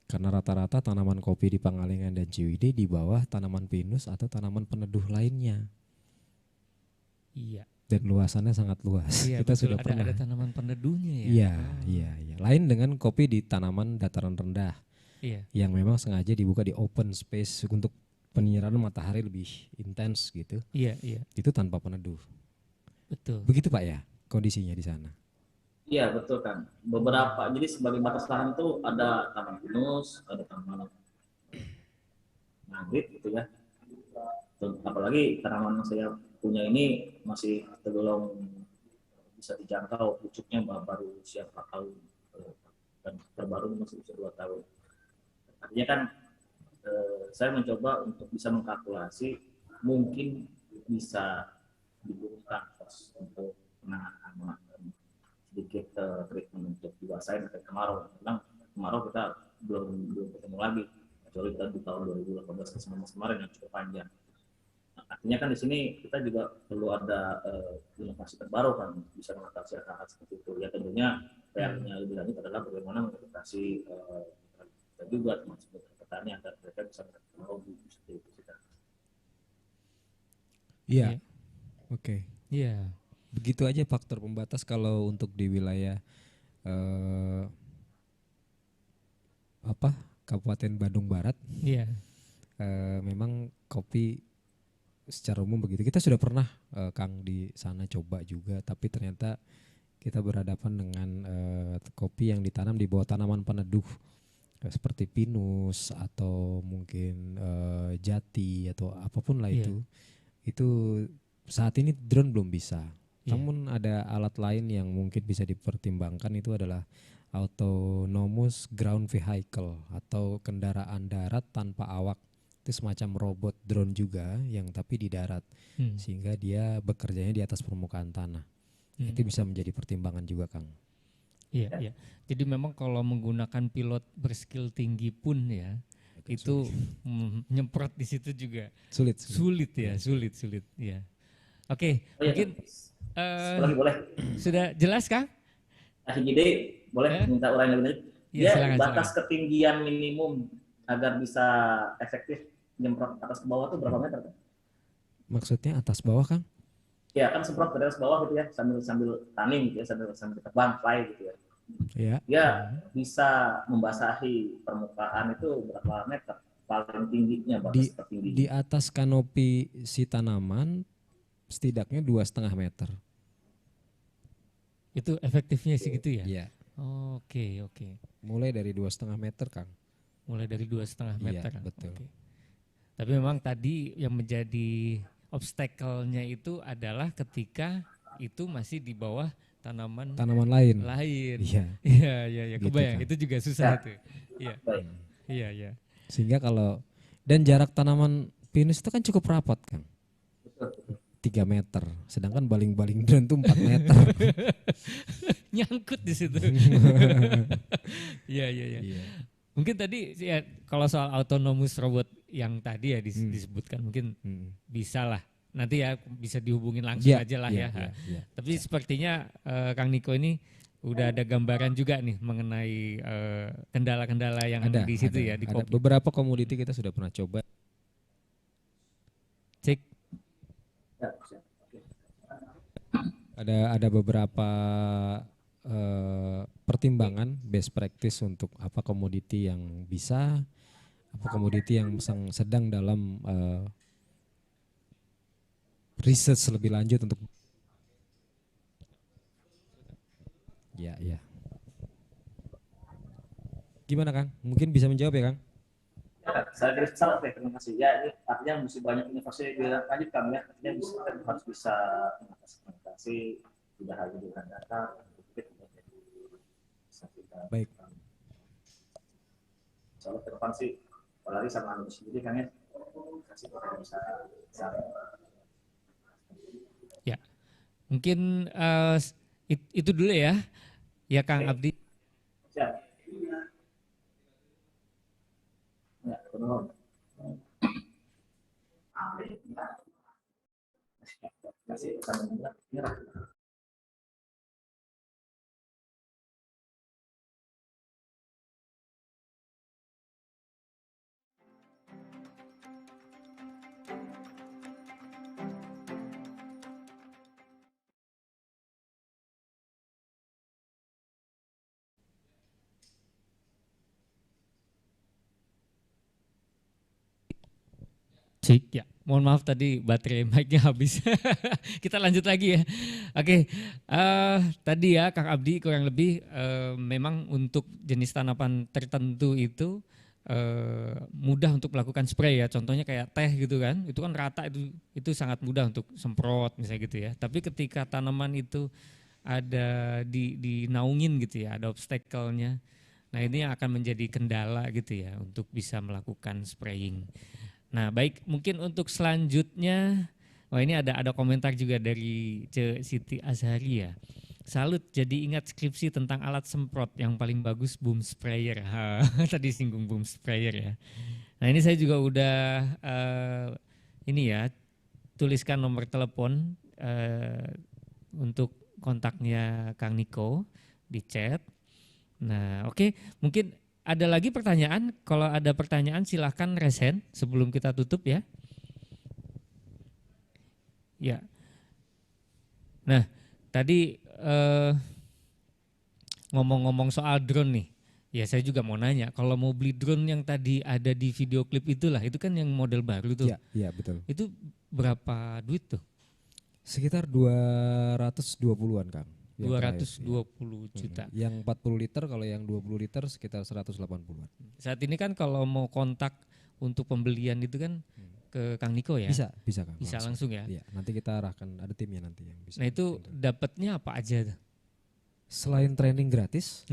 [SPEAKER 13] Karena rata-rata tanaman kopi di Pangalengan dan Ciwidey di bawah tanaman pinus atau tanaman peneduh lainnya.
[SPEAKER 1] Iya.
[SPEAKER 13] dan luasannya sangat luas.
[SPEAKER 1] Iya,
[SPEAKER 13] Kita
[SPEAKER 1] betul.
[SPEAKER 13] sudah pernah.
[SPEAKER 1] Ada tanaman peneduhnya ya.
[SPEAKER 13] Iya, iya. Lain dengan kopi di tanaman dataran rendah.
[SPEAKER 1] Iya.
[SPEAKER 13] Yang memang sengaja dibuka di open space untuk penyiraman matahari lebih intens gitu.
[SPEAKER 1] Iya, iya.
[SPEAKER 13] Itu tanpa peneduh.
[SPEAKER 1] Betul.
[SPEAKER 13] Begitu Pak ya kondisinya di sana.
[SPEAKER 15] Iya betul kan. Beberapa jadi sebagai batas lahan itu ada taman pinus, ada taman mangrove gitu ya. Apalagi tanaman yang saya punya ini masih tergolong bisa dijangkau, pucuknya baru usia 4 tahun dan terbaru masih usia 2 tahun. Artinya kan saya mencoba untuk bisa mengkalkulasi mungkin bisa dibutuhkan kos untuk penanganan sedikit treatment untuk diwasain sampai kemarau. Memang kemarau kita belum ketemu lagi kecuali kita di tahun 2018 ke 2019 kemarin yang cukup panjang. Nah, artinya kan di sini kita juga perlu ada inovasi terbaru kan bisa mengatasi hal-hal seperti itu. Ya tentunya PR-nya lebih lanjut adalah bagaimana mengedukasi kita juga termasuk petani agar mereka bisa berteknologi seperti itu.
[SPEAKER 13] Iya. Oke.
[SPEAKER 1] Iya.
[SPEAKER 13] Begitu aja faktor pembatas kalau untuk di wilayah Kabupaten Bandung Barat.
[SPEAKER 1] Iya.
[SPEAKER 13] Memang kopi secara umum begitu. Kita sudah pernah Kang di sana coba juga, tapi ternyata kita berhadapan dengan kopi yang ditanam di bawah tanaman peneduh seperti pinus atau mungkin jati atau apapun lah itu. Itu saat ini drone belum bisa. Namun ada alat lain yang mungkin bisa dipertimbangkan, itu adalah autonomous ground vehicle atau kendaraan darat tanpa awak. Itu semacam robot drone juga yang tapi di darat, sehingga dia bekerjanya di atas permukaan tanah. Itu bisa menjadi pertimbangan juga Kang.
[SPEAKER 1] Iya, iya. Jadi memang kalau menggunakan pilot berskill tinggi pun ya, itu nyemprot di situ juga sulit ya. Oke, mungkin
[SPEAKER 15] boleh.
[SPEAKER 1] Sudah jelas Kang?
[SPEAKER 15] Jadi boleh minta uraian lebih lanjut.
[SPEAKER 1] Ya,
[SPEAKER 15] batas ketinggian minimum agar bisa efektif nyemprot atas ke bawah itu berapa meter?
[SPEAKER 13] Maksudnya atas bawah Kang?
[SPEAKER 15] Ya kan semprot dari atas bawah gitu ya, sambil taning gitu ya, sambil terbang fly gitu ya.
[SPEAKER 13] Iya.
[SPEAKER 15] Ya bisa membasahi permukaan itu berapa meter paling tingginya batas tertinggi?
[SPEAKER 13] Di atas kanopi si tanaman setidaknya 2,5 meter.
[SPEAKER 1] Itu efektifnya sih gitu ya?
[SPEAKER 13] Iya.
[SPEAKER 1] Oke.
[SPEAKER 13] Mulai dari 2,5 meter Kang.
[SPEAKER 1] Mulai dari 2,5 meter.
[SPEAKER 13] Iya, betul.
[SPEAKER 1] Okay. Tapi memang tadi yang menjadi obstacle-nya itu adalah ketika itu masih di bawah tanaman
[SPEAKER 13] lain.
[SPEAKER 1] Iya.
[SPEAKER 13] Gitu,
[SPEAKER 1] Kebayang
[SPEAKER 13] Kang.
[SPEAKER 1] itu juga susah itu. Iya.
[SPEAKER 13] Sehingga dan jarak tanaman pinus itu kan cukup rapat Kang. 3 meter, sedangkan baling-baling drone itu 4 meter.
[SPEAKER 1] Nyangkut di situ. Iya. Mungkin tadi ya kalau soal autonomous robot yang tadi ya disebutkan mungkin bisa lah. Nanti ya bisa dihubungin langsung aja lah ya. Tapi sepertinya Kang Niko ini udah ada gambaran juga nih mengenai kendala-kendala yang ada di situ ya di kopi.
[SPEAKER 13] Beberapa komoditi kita sudah pernah coba.
[SPEAKER 1] Cek.
[SPEAKER 13] Ada beberapa pertimbangan best practice untuk apa komoditi yang bisa, apa komoditi yang sedang dalam research lebih lanjut untuk ya. Gimana Kang? Mungkin bisa menjawab ya Kang?
[SPEAKER 15] Ya, saya kira salah terima kasih. Ya ini artinya mesti banyak inovasi lanjut Kang ya. Artinya harus bisa mengatasi tidak hanya dengan data.
[SPEAKER 13] Baik.
[SPEAKER 15] Soal ke depan sih, apalagi sama anu sendiri kan ya. Kasih bisa.
[SPEAKER 1] Ya, mungkin itu dulu ya Kang Abdi.
[SPEAKER 15] Siap. Ya, benar. Kasih sama
[SPEAKER 1] Cik, ya. Mohon maaf tadi baterai mic-nya habis. Kita lanjut lagi ya. Oke, tadi ya Kang Abdi kurang lebih memang untuk jenis tanaman tertentu itu mudah untuk melakukan spray ya. Contohnya kayak teh gitu kan, itu kan rata, itu sangat mudah untuk semprot misalnya gitu ya. Tapi ketika tanaman itu ada dinaungin gitu ya, ada obstacle-nya. Nah ini yang akan menjadi kendala gitu ya untuk bisa melakukan spraying. Nah baik, mungkin untuk selanjutnya, ini ada komentar juga dari Siti Azhari ya. Salut, jadi ingat skripsi tentang alat semprot yang paling bagus boom sprayer. Tadi singgung boom sprayer ya. Nah ini saya juga udah ini ya, tuliskan nomor telepon untuk kontaknya Kang Niko di chat. Nah oke, mungkin ada lagi pertanyaan? Kalau ada pertanyaan silahkan raise hand sebelum kita tutup ya. Ya. Nah, tadi ngomong-ngomong soal drone nih. Ya saya juga mau nanya, kalau mau beli drone yang tadi ada di video klip itulah, itu kan yang model baru tuh.
[SPEAKER 13] Iya, betul.
[SPEAKER 1] Itu berapa duit tuh?
[SPEAKER 13] Sekitar 220-an, Kang.
[SPEAKER 1] 220 juta.
[SPEAKER 13] Yang 40 liter, kalau yang 20 liter sekitar 180-an.
[SPEAKER 1] Saat ini kan kalau mau kontak untuk pembelian itu kan ke Kang Niko ya?
[SPEAKER 13] Bisa Kang.
[SPEAKER 1] Bisa langsung ya?
[SPEAKER 13] Iya, nanti kita arahkan, ada timnya nanti yang bisa.
[SPEAKER 1] Nah itu dapatnya apa aja tuh?
[SPEAKER 13] Selain training gratis,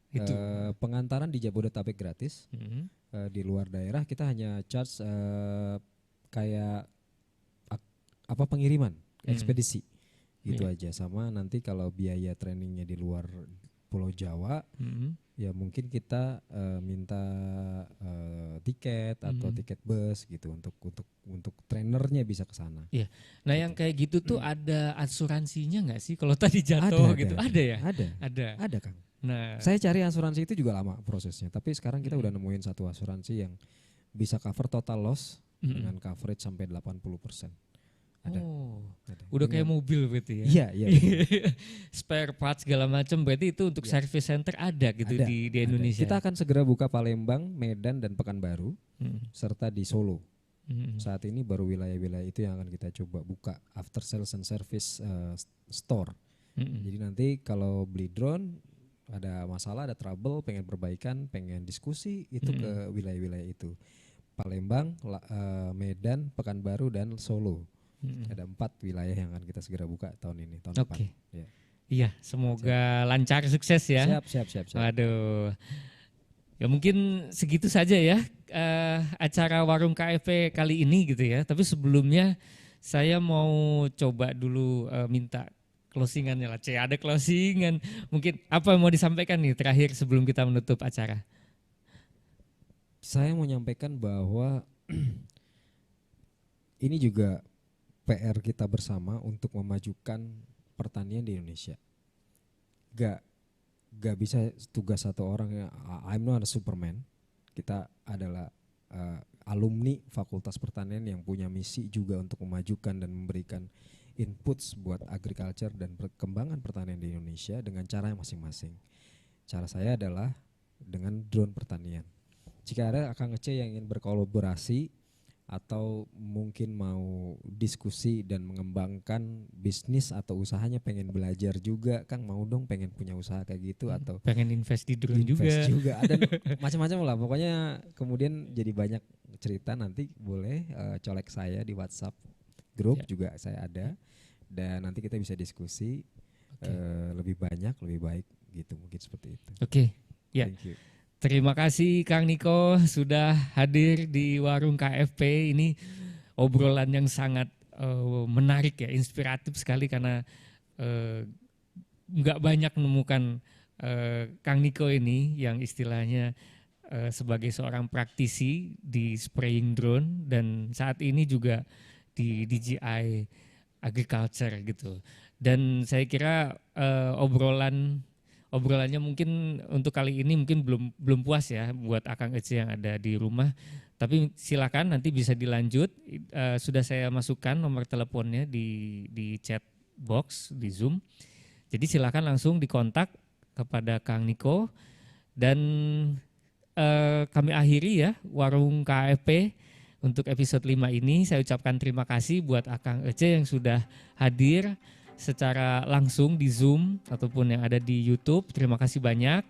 [SPEAKER 1] itu
[SPEAKER 13] pengantaran di Jabodetabek gratis. Di luar daerah kita hanya charge kayak pengiriman, ekspedisi. Gitu aja. Sama nanti kalau biaya trainingnya di luar Pulau Jawa, ya mungkin kita minta tiket atau tiket bus gitu untuk trainernya bisa ke sana.
[SPEAKER 1] Iya. Nah yang kayak gitu tuh ada asuransinya nggak sih kalau tadi jatuh gitu? Ada ya?
[SPEAKER 13] Ada Kang.
[SPEAKER 1] Nah
[SPEAKER 13] saya cari asuransi itu juga lama prosesnya. Tapi sekarang kita udah nemuin satu asuransi yang bisa cover total loss dengan coverage sampai 80%. Ada.
[SPEAKER 1] Udah kayak mobil berarti ya?
[SPEAKER 13] Iya.
[SPEAKER 1] Spare parts segala macam berarti itu untuk service center ada gitu di Indonesia.
[SPEAKER 13] Kita akan segera buka Palembang, Medan dan Pekanbaru serta di Solo. Saat ini baru wilayah-wilayah itu yang akan kita coba buka after sales and service store. Jadi nanti kalau beli drone ada masalah, ada trouble, pengen perbaikan, pengen diskusi itu ke wilayah-wilayah itu. Palembang, Medan, Pekanbaru dan Solo. Ada 4 wilayah yang akan kita segera buka tahun ini, tahun depan. Ya.
[SPEAKER 1] Iya, semoga lancar, sukses ya.
[SPEAKER 13] Siap.
[SPEAKER 1] Waduh. Ya mungkin segitu saja ya acara Warung KFP kali ini gitu ya. Tapi sebelumnya saya mau coba dulu minta closingannya lah. Ada closingan. Mungkin apa yang mau disampaikan nih terakhir sebelum kita menutup acara?
[SPEAKER 13] Saya mau menyampaikan bahwa ini juga PR kita bersama untuk memajukan pertanian di Indonesia. Gak bisa tugas satu orang ya. I'm not a Superman. Kita adalah alumni Fakultas Pertanian yang punya misi juga untuk memajukan dan memberikan inputs buat agriculture dan perkembangan pertanian di Indonesia dengan cara masing-masing. Cara saya adalah dengan drone pertanian. Jika ada Kang Ece yang ingin berkolaborasi atau mungkin mau diskusi dan mengembangkan bisnis atau usahanya, pengen belajar juga, Kang mau dong pengen punya usaha kayak gitu atau
[SPEAKER 1] pengen invest di drone juga.
[SPEAKER 13] Ada macam-macam lah pokoknya. Kemudian jadi banyak cerita, nanti boleh colek saya di WhatsApp grup juga saya ada, dan nanti kita bisa diskusi lebih banyak lebih baik gitu, mungkin seperti itu.
[SPEAKER 1] Ya.
[SPEAKER 13] Thank you.
[SPEAKER 1] Terima kasih Kang Niko sudah hadir di Warung KFP. Ini obrolan yang sangat menarik ya, inspiratif sekali karena nggak banyak menemukan Kang Niko ini yang istilahnya sebagai seorang praktisi di spraying drone dan saat ini juga di DJI Agriculture gitu. Dan saya kira obrolannya mungkin untuk kali ini mungkin belum puas ya buat Akang Ece yang ada di rumah. Tapi silakan nanti bisa dilanjut. Sudah saya masukkan nomor teleponnya di chat box di Zoom. Jadi silakan langsung dikontak kepada Kang Niko. Dan kami akhiri ya Warung KFP untuk episode 5 ini saya ucapkan terima kasih buat Akang Ece yang sudah hadir secara langsung di Zoom ataupun yang ada di YouTube. Terima kasih banyak.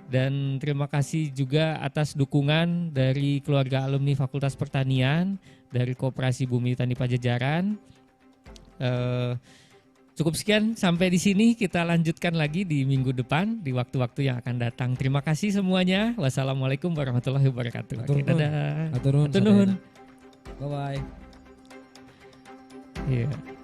[SPEAKER 1] Dan terima kasih juga atas dukungan dari keluarga alumni Fakultas Pertanian, dari Koperasi Bumi Tani Pajajaran. Cukup sekian sampai di sini, kita lanjutkan lagi di minggu depan di waktu-waktu yang akan datang. Terima kasih semuanya. Wassalamualaikum warahmatullahi wabarakatuh. Oke, dadah.
[SPEAKER 13] Atur nuhun.
[SPEAKER 1] Atur nuhun.
[SPEAKER 13] Bye bye.
[SPEAKER 1] Iya.